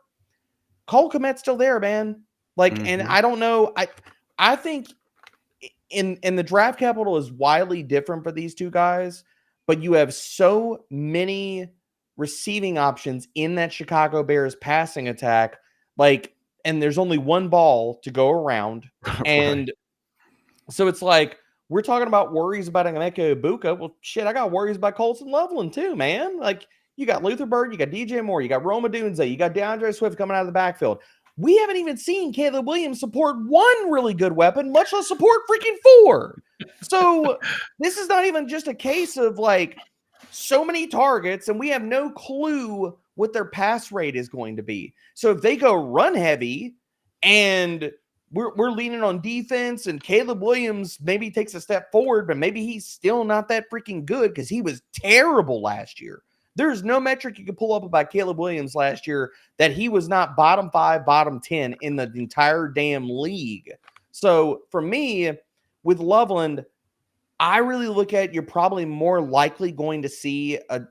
Speaker 3: Cole Kmet's still there, man. Like, and I don't know. I think in the draft capital is wildly different for these two guys, but you have so many receiving options in that Chicago Bears passing attack. Like, and there's only one ball to go around. And so it's like, we're talking about worries about Emeka Ibuka. Well, shit, I got worries about Colston Loveland too, man. Like, you got Luther Bird, you got DJ Moore, you got Roma Dunze, you got DeAndre Swift coming out of the backfield. We haven't even seen Caleb Williams support one really good weapon, much less support freaking 4. So this is not even just a case of like so many targets, and we have no clue what their pass rate is going to be. So if they go run heavy and we're leaning on defense and Caleb Williams maybe takes a step forward, but maybe he's still not that freaking good because he was terrible last year. There's no metric you can pull up about Caleb Williams last year that he was not bottom 5, bottom 10 in the entire damn league. So for me, with Loveland, I really look at you're probably more likely going to see a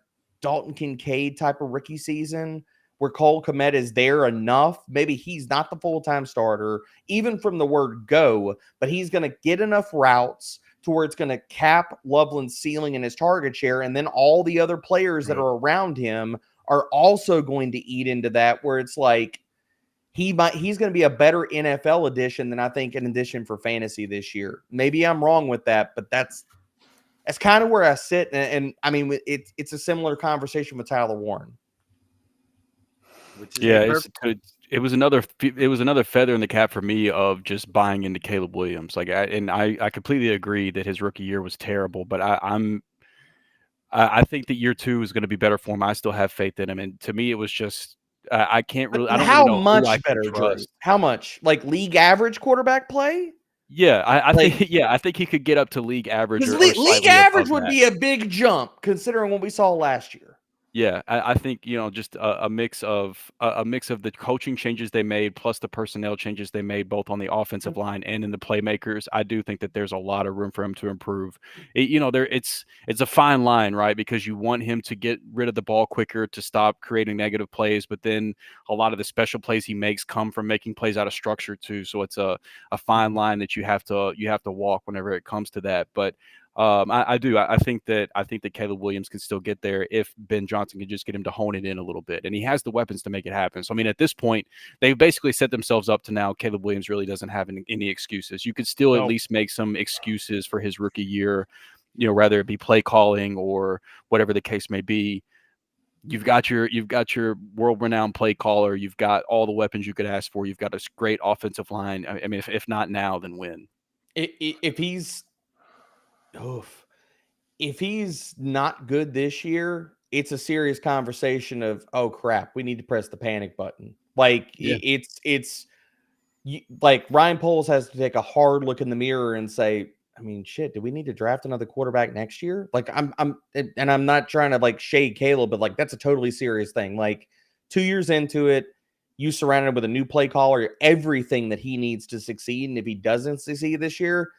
Speaker 3: Dalton Kincaid type of rookie season where Cole Kmet is there enough. Maybe he's not the full-time starter, even from the word go, but he's going to get enough routes to where it's going to cap Loveland's ceiling and his target share. And then all the other players that are around him are also going to eat into that, where it's like he's going to be a better NFL addition than I think an addition for fantasy this year. Maybe I'm wrong with that, but that's kind of where I sit. And I mean, it's a similar conversation with Tyler Warren.
Speaker 5: It was another feather in the cap for me of just buying into Caleb Williams. Like, I completely agree that his rookie year was terrible, but I think that year 2 is going to be better for him. I still have faith in him, and to me, it was just I can't really. I don't
Speaker 3: how
Speaker 5: really know
Speaker 3: much
Speaker 5: who I
Speaker 3: better,
Speaker 5: can trust.
Speaker 3: How much? Like league average quarterback play?
Speaker 5: Yeah, I think he could get up to league average. Or
Speaker 3: league average would be a big jump considering what we saw last year.
Speaker 5: Yeah, I think just a mix of the coaching changes they made plus the personnel changes they made both on the offensive line and in the playmakers. I do think that there's a lot of room for him to improve. It's a fine line, right? Because you want him to get rid of the ball quicker to stop creating negative plays, but then a lot of the special plays he makes come from making plays out of structure too. So it's a fine line that you have to walk whenever it comes to that. But I think that Caleb Williams can still get there if Ben Johnson can just get him to hone it in a little bit, and he has the weapons to make it happen. So I mean, at this point, they've basically set themselves up to now. Caleb Williams really doesn't have any excuses. You could still at least make some excuses for his rookie year, whether it be play calling or whatever the case may be. You've got your world-renowned play caller. You've got all the weapons you could ask for. You've got a great offensive line. I mean, if not now, then when?
Speaker 3: If he's not good this year, it's a serious conversation of, oh crap, we need to press the panic button. Like it's like Ryan Poles has to take a hard look in the mirror and say, I mean, shit, do we need to draft another quarterback next year? Like I'm not trying to like shade Caleb, but like that's a totally serious thing. Like 2 years into it, you surrounded him with a new play caller, everything that he needs to succeed. And if he doesn't succeed this year,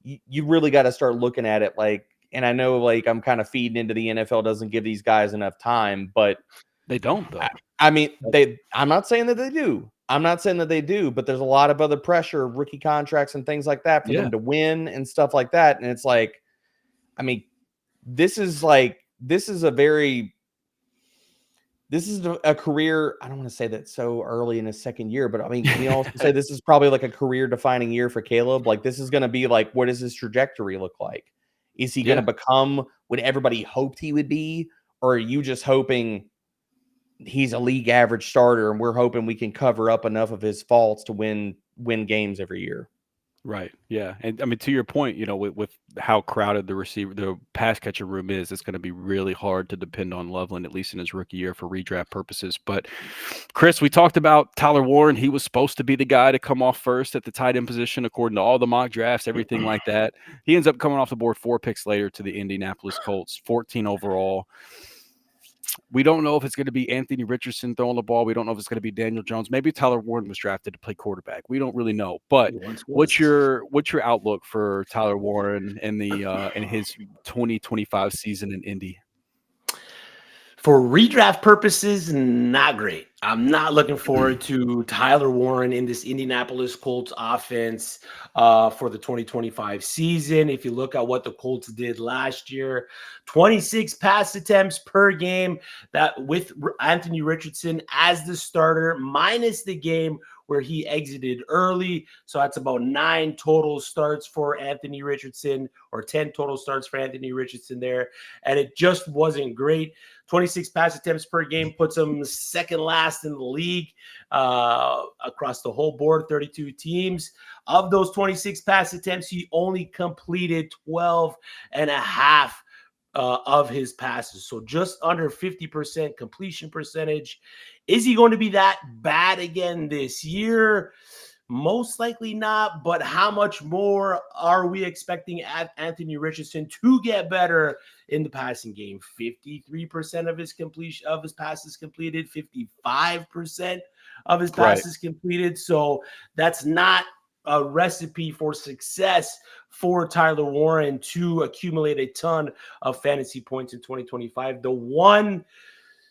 Speaker 3: you really got to start looking at it like and I know like I'm kind of feeding into the NFL doesn't give these guys enough time, but
Speaker 5: They don't though.
Speaker 3: I mean, I'm not saying that they do. I'm not saying that they do, but there's a lot of other pressure, rookie contracts and things like that for them to win and stuff like that. And it's like, I mean, this is a career. I don't want to say that so early in his second year, but I mean, can you also say this is probably like a career defining year for Caleb? Like this is going to be like, what does his trajectory look like? Is he going to become what everybody hoped he would be? Or are you just hoping he's a league average starter and we're hoping we can cover up enough of his faults to win games every year?
Speaker 5: Right. Yeah. And I mean, to your point, with how crowded the pass catcher room is, it's going to be really hard to depend on Loveland, at least in his rookie year, for redraft purposes. But Chris, we talked about Tyler Warren. He was supposed to be the guy to come off first at the tight end position, according to all the mock drafts, everything like that. He ends up coming off the board 4 picks later to the Indianapolis Colts, 14 overall. We don't know if it's going to be Anthony Richardson throwing the ball. We don't know if it's going to be Daniel Jones. Maybe Tyler Warren was drafted to play quarterback. We don't really know. But what's your outlook for Tyler Warren in his 2025 season in Indy?
Speaker 4: For redraft purposes, not great. I'm not looking forward to Tyler Warren in this Indianapolis Colts offense for the 2025 season. If you look at what the Colts did last year, 26 pass attempts per game, that with Anthony Richardson as the starter, minus the game where he exited early. So that's about 9 total starts for Anthony Richardson, or 10 total starts for Anthony Richardson there. And it just wasn't great. 26 pass attempts per game puts him second last in the league across the whole board, 32 teams. Of those 26 pass attempts, he only completed 12 and a half of his passes. So just under 50% completion percentage. Is he going to be that bad again this year? Most likely not, but how much more are we expecting Anthony Richardson to get better in the passing game? 53% of his passes completed, 55% of his passes completed. So that's not a recipe for success for Tyler Warren to accumulate a ton of fantasy points in 2025. The one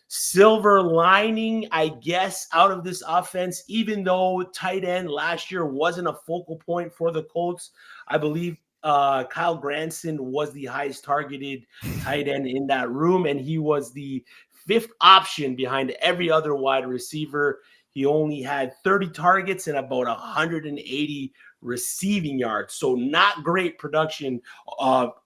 Speaker 4: silver lining, I guess, out of this offense, even though tight end last year wasn't a focal point for the Colts, I believe Kyle Granson was the highest targeted tight end in that room, and he was the 5th option behind every other wide receiver. He only had 30 targets and about 180 receiving yards. So not great production.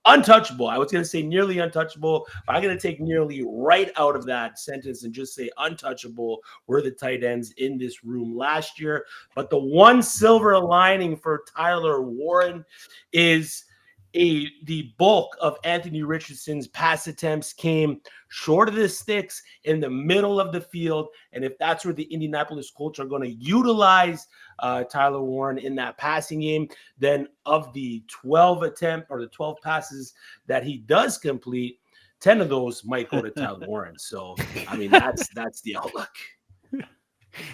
Speaker 4: Untouchable. I was going to say nearly untouchable, but I'm going to take nearly right out of that sentence and just say untouchable were the tight ends in this room last year. But the one silver lining for Tyler Warren is the bulk of Anthony Richardson's pass attempts came short of the sticks in the middle of the field. And if that's where the Indianapolis Colts are going to utilize Tyler Warren in that passing game, then of the 12 passes that he does complete, 10 of those might go to Tyler Warren. So, I mean, that's the outlook.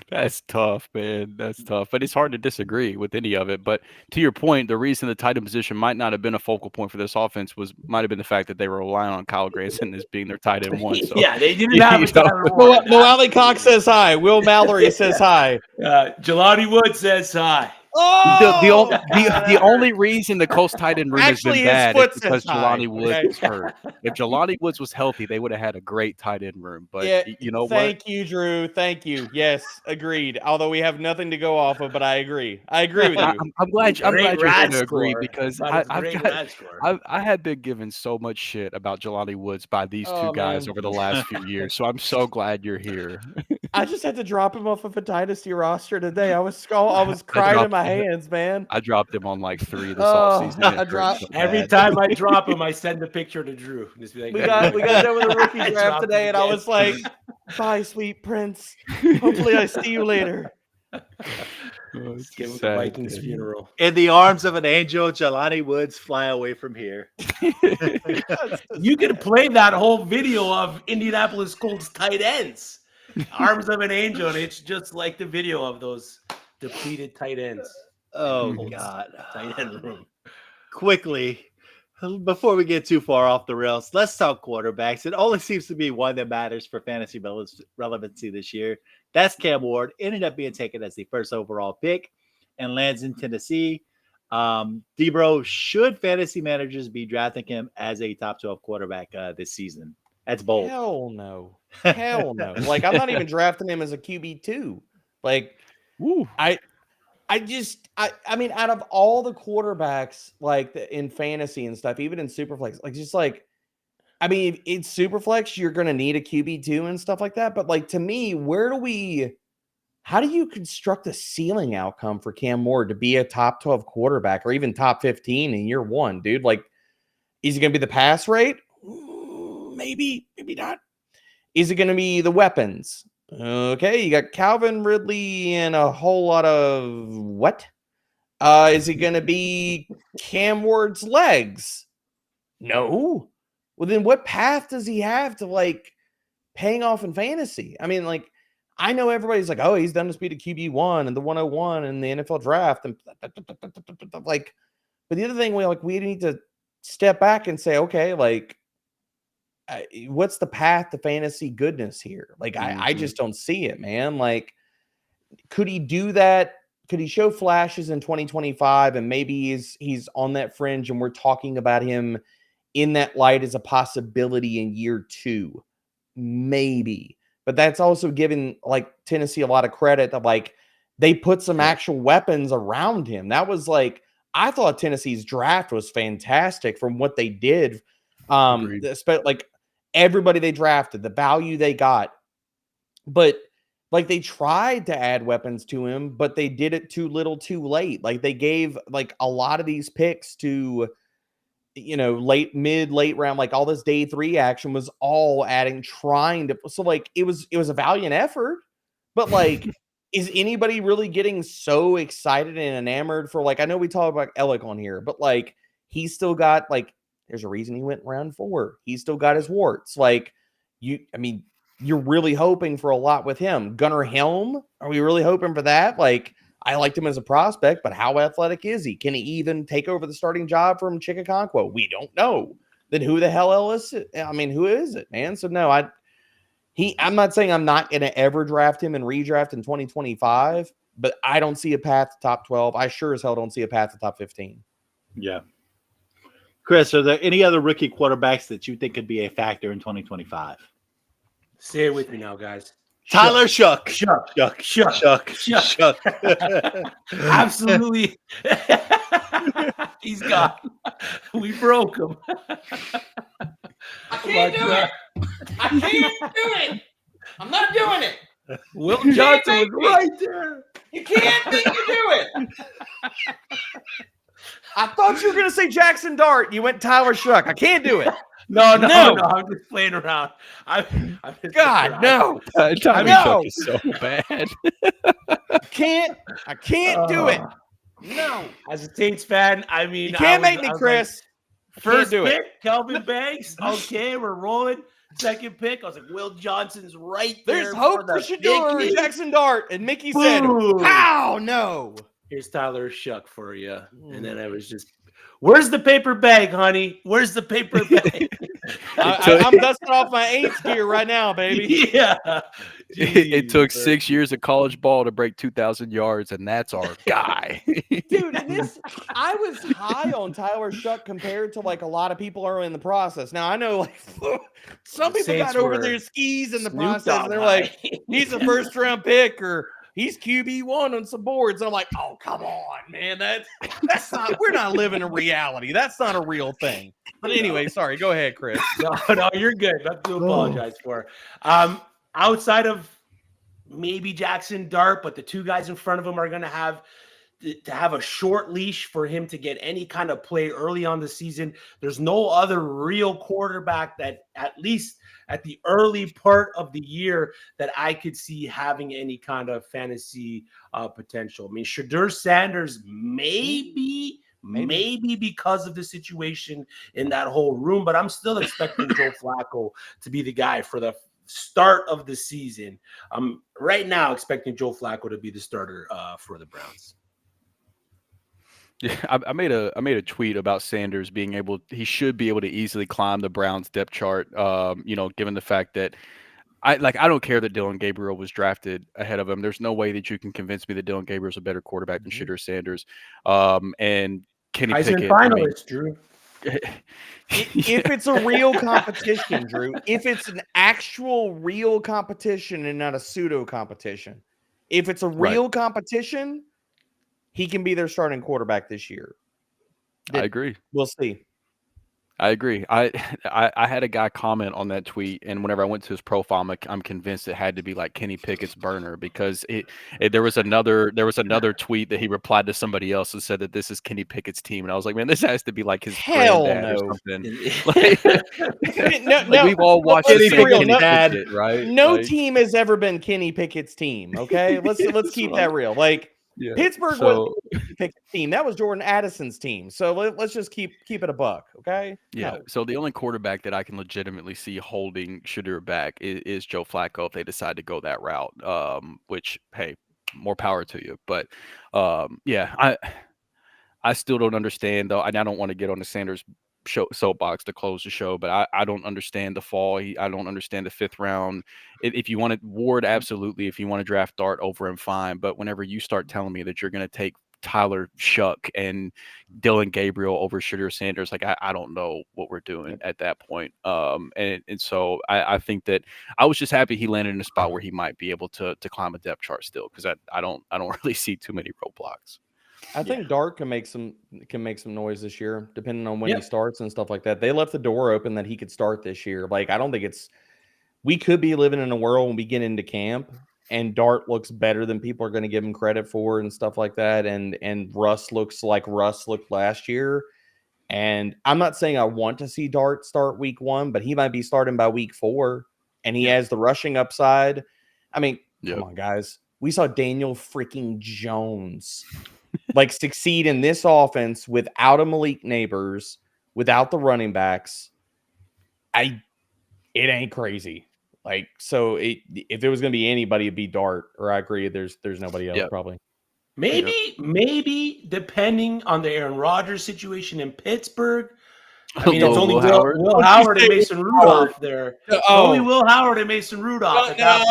Speaker 5: That's tough, man. That's tough. But it's hard to disagree with any of it. But to your point, the reason the tight end position might not have been a focal point for this offense might have been the fact that they were relying on Kyle Granson as being their tight end one. So,
Speaker 4: yeah, they didn't have a Tyler Warren.
Speaker 3: Noelle Cox says hi. Will Mallory says hi.
Speaker 4: Jelani Wood says hi.
Speaker 3: Oh!
Speaker 5: The only reason the Colts tight end room
Speaker 3: Actually,
Speaker 5: has been bad is because
Speaker 3: Jelani
Speaker 5: Jelani Woods was hurt. If Jelani Woods was healthy, they would have had a great tight end room. But
Speaker 3: yeah,
Speaker 5: you know
Speaker 3: thank you, Drew. Thank you. Yes, agreed. Although we have nothing to go off of, but I agree. I agree with you.
Speaker 5: I'm glad you're going to agree
Speaker 4: score.
Speaker 5: because I had been given so much shit about Jelani Woods by these two guys over the last few years. So I'm so glad you're here.
Speaker 3: I just had to drop him off of a Dynasty roster today. I was crying in my hands, man.
Speaker 5: I dropped him on like 3 this offseason.
Speaker 4: Every time I drop him, I send a picture to Drew. Just be like,
Speaker 3: we got done with a rookie draft today, and I was like, "Bye, sweet prince. Hopefully, I see you later."
Speaker 4: Give him the Vikings funeral.
Speaker 1: In the arms of an angel, Jelani Woods, fly away from here.
Speaker 4: You could play that whole video of Indianapolis Colts tight ends. Arms of an angel, and it's just like the video of those depleted tight ends.
Speaker 1: Oh, God.
Speaker 4: Tight end room.
Speaker 1: Quickly, Before we get too far off the rails, let's talk quarterbacks. It only seems to be one that matters for fantasy relevancy this year. That's Cam Ward. Ended up being taken as the first overall pick and lands in Tennessee. Debro, should fantasy managers be drafting him as a top 12 quarterback this season? That's bold.
Speaker 3: Hell no. Hell no. Like, I'm not even drafting him as a QB2. Like,
Speaker 5: Woo.
Speaker 3: I mean, out of all the quarterbacks, like in fantasy and stuff, even in Superflex, like just like, I mean, in Superflex, you're going to need a QB2 and stuff like that. But like, to me, how do you construct a ceiling outcome for Cam Ward to be a top 12 quarterback or even top 15 in year one, dude? Like, is it going to be the pass rate? Maybe, maybe not. Is it going to be the weapons? Okay, you got Calvin Ridley and a whole lot of what? Is it going to be Cam Ward's legs? No. Well, then what path does he have to like paying off in fantasy? I mean, like, I know everybody's like, oh, he's done to speed a QB1 and the 101 and the NFL draft and like, but the other thing we need to step back and say, okay, like, what's the path to fantasy goodness here? Like, I just don't see it, man. Like, could he do that? Could he show flashes in 2025 and maybe he's on that fringe and we're talking about him in that light as a possibility in year 2? Maybe. But that's also giving like Tennessee a lot of credit that like they put some actual weapons around him. That was like, I thought Tennessee's draft was fantastic from what they did. Like everybody they drafted, the value they got, but like they tried to add weapons to him, but they did it too little too late. Like they gave like a lot of these picks to, you know, late round, like all this day 3 action was all trying to, so like it was a valiant effort, but like, is anybody really getting so excited and enamored for like, I know we talk about Ellick on here, but like he's still got like, there's a reason he went round 4. He's still got his warts. Like you're really hoping for a lot with him. Gunnar Helm, are we really hoping for that? Like, I liked him as a prospect, but how athletic is he? Can he even take over the starting job from Chickaconquo? We don't know. Then who the hell is it? I mean, who is it, man? So no, I'm not saying I'm not going to ever draft him and redraft in 2025, but I don't see a path to top 12. I sure as hell don't see a path to top 15.
Speaker 1: Yeah. Chris, are there any other rookie quarterbacks that you think could be a factor in 2025?
Speaker 4: Say it with me now, guys.
Speaker 1: Tyler Shuck.
Speaker 4: Absolutely. He's gone. We broke him.
Speaker 3: I can't do it. I can't do it. I'm not doing it.
Speaker 4: Will Johnson was right there.
Speaker 3: You can't make me do it. I thought you were going to say Jackson Dart. You went Tyler Shuck. I can't do it.
Speaker 4: No. I'm just playing around.
Speaker 3: God, no.
Speaker 5: Tyler Shuck is so bad.
Speaker 3: I can't do it. No.
Speaker 4: As a Saints fan, I mean,
Speaker 3: you can't make me, Chris.
Speaker 4: Like, first pick, Kelvin Banks. Okay, we're rolling. Second pick, I was like, Will Johnson's right there.
Speaker 3: There's hope for Shador and Jackson Dart. And Mickey said, "Ow, no."
Speaker 4: Here's Tyler Shuck for you. And then I was just, where's the paper bag, honey? Where's the paper bag?
Speaker 3: I'm dusting off my Aints gear right now, baby.
Speaker 4: Yeah.
Speaker 5: It took 6 years of college ball to break 2,000 yards, and that's our guy.
Speaker 3: Dude, I was high on Tyler Shuck compared to like a lot of people are in the process. Now, I know like some people got over their skis in the process. And they're like, he's a first round pick or he's QB1 on some boards. And I'm like, oh, come on, man. That's not, we're not living in reality. That's not a real thing. But anyway, sorry. Go ahead, Chris.
Speaker 4: No, you're good. Nothing to apologize for. Outside of maybe Jackson Dart, but the two guys in front of him are going to have a short leash for him to get any kind of play early on the season. There's no other real quarterback that, at least at the early part of the year, that I could see having any kind of fantasy potential. I mean, Shedeur Sanders maybe because of the situation in that whole room, but I'm still expecting Joe Flacco to be the guy for the start of the season. I'm right now expecting Joe Flacco to be the starter for the Browns.
Speaker 5: Yeah, I made a tweet about Sanders being able. He should be able to easily climb the Browns depth chart. Given the fact that I don't care that Dylan Gabriel was drafted ahead of him. There's no way that you can convince me that Dylan Gabriel's a better quarterback than Shedeur Sanders. And Kenny
Speaker 4: Heisman
Speaker 5: Pickett. I mean,
Speaker 4: finalist, Drew.
Speaker 3: If it's a real competition, Drew, if it's an actual real competition and not a pseudo competition, if it's a real competition, he can be their starting quarterback this year.
Speaker 5: I agree.
Speaker 3: We'll see.
Speaker 5: I agree. I had a guy comment on that tweet, and whenever I went to his profile, I'm convinced it had to be like Kenny Pickett's burner, because there was another tweet that he replied to somebody else and said that this is Kenny Pickett's team, and I was like, man, this has to be like his granddad or something. We've all watched
Speaker 3: Kenny
Speaker 5: Pickett, right?
Speaker 3: No team has ever been Kenny Pickett's team. Okay, let's keep that real. Pittsburgh was Pickett's team. That was Jordan Addison's team. So let's just keep it a buck, okay?
Speaker 5: Yeah.
Speaker 3: No.
Speaker 5: So the only quarterback that I can legitimately see holding Shedeur back is Joe Flacco if they decide to go that route. Which, hey, more power to you. But I still don't understand, though. And I don't want to get on the Sanders soapbox to close the show, but I don't understand the fall. I don't understand the 5th round. If you want to Ward, absolutely. If you want to draft Dart over him, fine. But whenever you start telling me that you're going to take Tyler Shuck and Dylan Gabriel over Shedeur Sanders, I don't know what we're doing at that point. And so I think that I was just happy he landed in a spot where he might be able to climb a depth chart still, because I don't really see too many roadblocks.
Speaker 3: I think Dart can make some noise this year, depending on when he starts and stuff like that. They left the door open that he could start this year. I don't think we could be living in a world when we get into camp and Dart looks better than people are going to give him credit for and stuff like that. And Russ looks like Russ looked last year. And I'm not saying I want to see Dart start week 1, but he might be starting by week 4, and he has the rushing upside. I mean, come on, guys. We saw Daniel freaking Jones succeed in this offense without a Malik Neighbors, without the running backs. It ain't crazy. If there was going to be anybody, it'd be Dart. Or I agree, there's nobody else probably.
Speaker 4: Maybe depending on the Aaron Rodgers situation in Pittsburgh. I mean, it's only Will Howard and Mason Rudolph there. Only Will Howard and Mason Rudolph. No.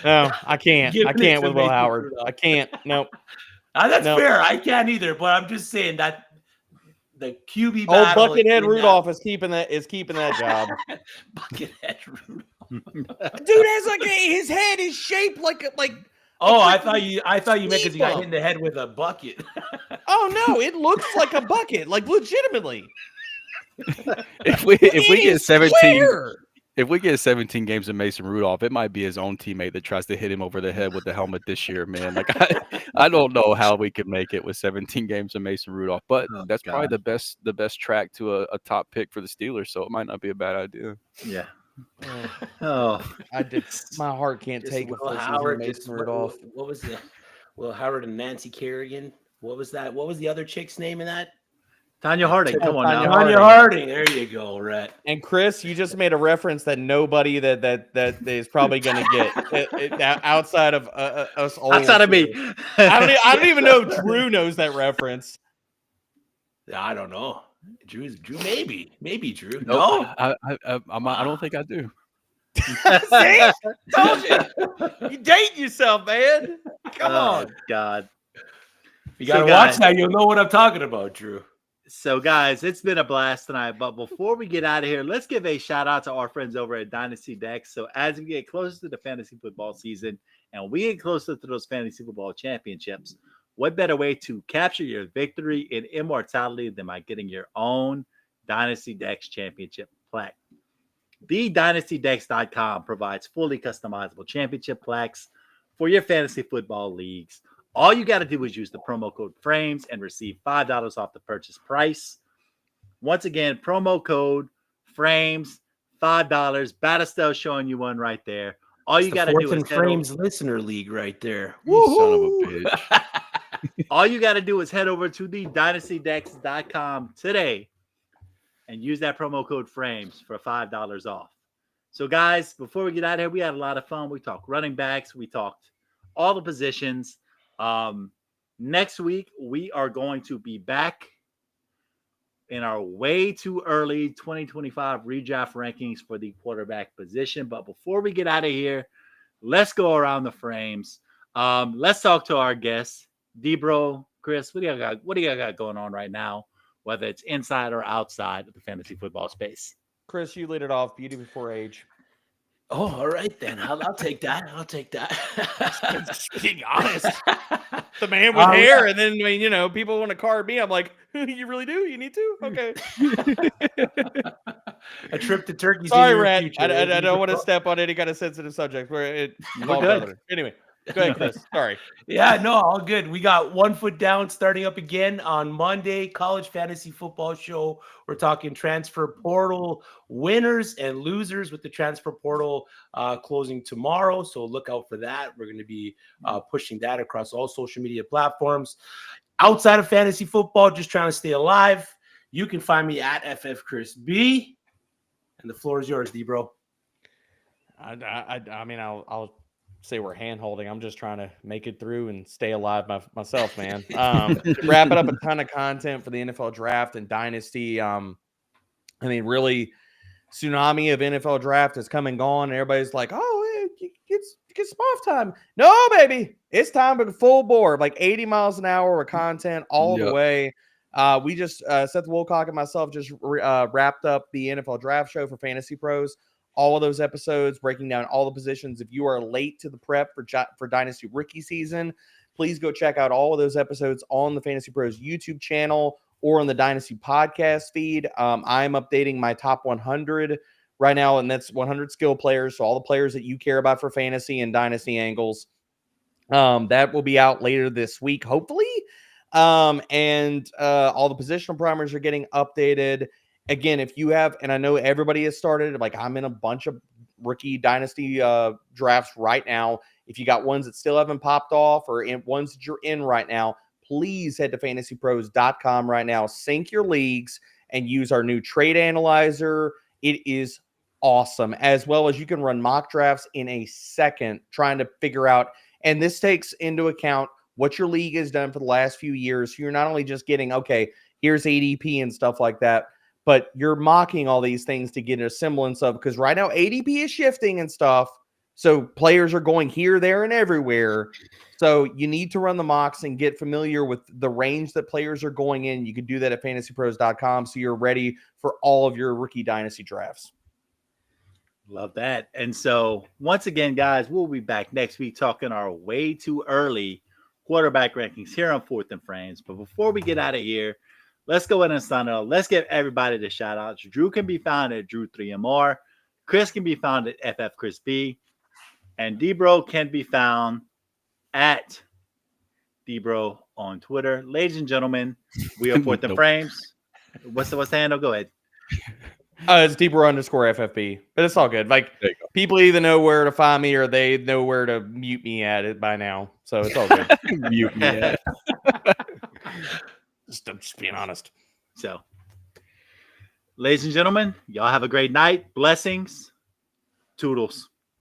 Speaker 3: No, I can't. I can't with Will Howard. I can't. Nope.
Speaker 4: That's fair. I can't either. But I'm just saying that the QB battle.
Speaker 3: Buckethead Rudolph is keeping that job.
Speaker 4: Buckethead Rudolph.
Speaker 3: Dude has his head is shaped like.
Speaker 4: Oh, I thought you meant because he got hit in the head with a bucket.
Speaker 3: Oh no, it looks like a bucket, legitimately.
Speaker 5: If we get 17, if we get 17 games of Mason Rudolph, it might be his own teammate that tries to hit him over the head with the helmet this year, man. I don't know how we could make it with 17 games of Mason Rudolph, but that's probably the best track to a top pick for the Steelers, so it might not be a bad idea.
Speaker 1: Yeah.
Speaker 3: I did. My heart can't take
Speaker 4: Will Howard. What was the Will Howard and Nancy Kerrigan? What was that? What was the other chick's name in that?
Speaker 1: Tanya Harding. Come on now.
Speaker 4: Tanya Harding. There you go, Rhett.
Speaker 3: And Chris, you just made a reference that nobody that is probably going to get outside of us.
Speaker 1: Outside of me.
Speaker 3: I don't even know if Drew knows that reference.
Speaker 4: I don't know. Drew, maybe Drew.
Speaker 5: No, I don't think I do.
Speaker 3: See? Told you. You date yourself, man. Come on.
Speaker 1: God.
Speaker 4: You got to watch that. You'll know what I'm talking about, Drew.
Speaker 1: So, guys, it's been a blast tonight. But before we get out of here, let's give a shout out to our friends over at Dynasty Dex. So, as we get closer to the fantasy football season and we get closer to those fantasy football championships, what better way to capture your victory and immortality than by getting your own Dynasty Dex championship plaque? TheDynastyDex.com provides fully customizable championship plaques for your fantasy football leagues. All you got to do is use the promo code FRAMES and receive $5 off the purchase price. Once again, promo code FRAMES, $5. Battlestel showing you one right there. All you got to do is
Speaker 4: Frames listener league right there.
Speaker 5: You son of a bitch.
Speaker 1: All you got to do is head over to theDynastyDex.com today and use that promo code FRAMES for $5 off. So, guys, before we get out of here, we had a lot of fun. We talked running backs. We talked all the positions. Next week, we are going to be back in our way too early 2025 redraft rankings for the quarterback position. But before we get out of here, let's go around the frames. Let's talk to our guests. D-Bro, Chris, what do you got going on right now, whether it's inside or outside of the fantasy football space?
Speaker 3: Chris, you lead it off. Beauty before age.
Speaker 4: Oh, all right then. I'll take that. I'll take that.
Speaker 3: Just being honest. The man with hair, and then people want to card me. I'm like, you really do? You need to? Okay.
Speaker 4: A trip to Turkey.
Speaker 3: Sorry, Rat. I don't want to step on any kind of sensitive subject where it. Anyway, go ahead, Chris. Sorry.
Speaker 4: Yeah, no, all good. We got One Foot Down starting up again on Monday. College Fantasy Football Show. We're talking transfer portal winners and losers with the transfer portal closing tomorrow. So look out for that. We're going to be pushing that across all social media platforms. Outside of fantasy football, just trying to stay alive. You can find me at FFChrisB. And the floor is yours, D-Bro.
Speaker 3: I mean, I'll say we're hand holding. I'm just trying to make it through and stay alive myself, man. Wrapping up a ton of content for the NFL draft and Dynasty. I mean, really, tsunami of NFL draft has come and gone. And everybody's like, oh, it's some off time. No, baby, it's time to full bore, like 80 miles an hour with content all the way. We just Seth Wilcock and myself just wrapped up the NFL draft show for Fantasy Pros. All of those episodes breaking down all the positions. If you are late to the prep for Dynasty rookie season, please go check out all of those episodes on the Fantasy Pros YouTube channel or on the Dynasty podcast feed. I'm updating my top 100 right now, and that's 100 skill players. So all the players that you care about for fantasy and Dynasty angles. That will be out later this week, hopefully. And all the positional primers are getting updated. Again, if you have, and I know everybody has started, like I'm in a bunch of rookie Dynasty drafts right now. If you got ones that still haven't popped off or ones that you're in right now, please head to fantasypros.com right now. Sync your leagues and use our new trade analyzer. It is awesome. As well as you can run mock drafts in a second trying to figure out, and this takes into account what your league has done for the last few years. So you're not only just getting, okay, here's ADP and stuff like that, but you're mocking all these things to get a semblance of, because right now ADP is shifting and stuff. So players are going here, there, and everywhere. So you need to run the mocks and get familiar with the range that players are going in. You can do that at fantasypros.com so you're ready for all of your rookie Dynasty drafts.
Speaker 1: Love that. And so once again, guys, we'll be back next week talking our way too early quarterback rankings here on Fourth and Frames. But before we get out of here, let's go ahead and sign up. Let's give everybody the shout outs. Drew can be found at Drew3MR. Chris can be found at FFChrisB. And D-Bro can be found at D-Bro on Twitter. Ladies and gentlemen, we are Fourth and Frames. What's the handle? Go ahead.
Speaker 3: It's D-Bro_FFB. But it's all good. Like, people either know where to find me or they know where to mute me at it by now. So it's all good.
Speaker 5: Mute me at.
Speaker 3: Just being honest.
Speaker 1: So, ladies and gentlemen, y'all have a great night. Blessings. Toodles.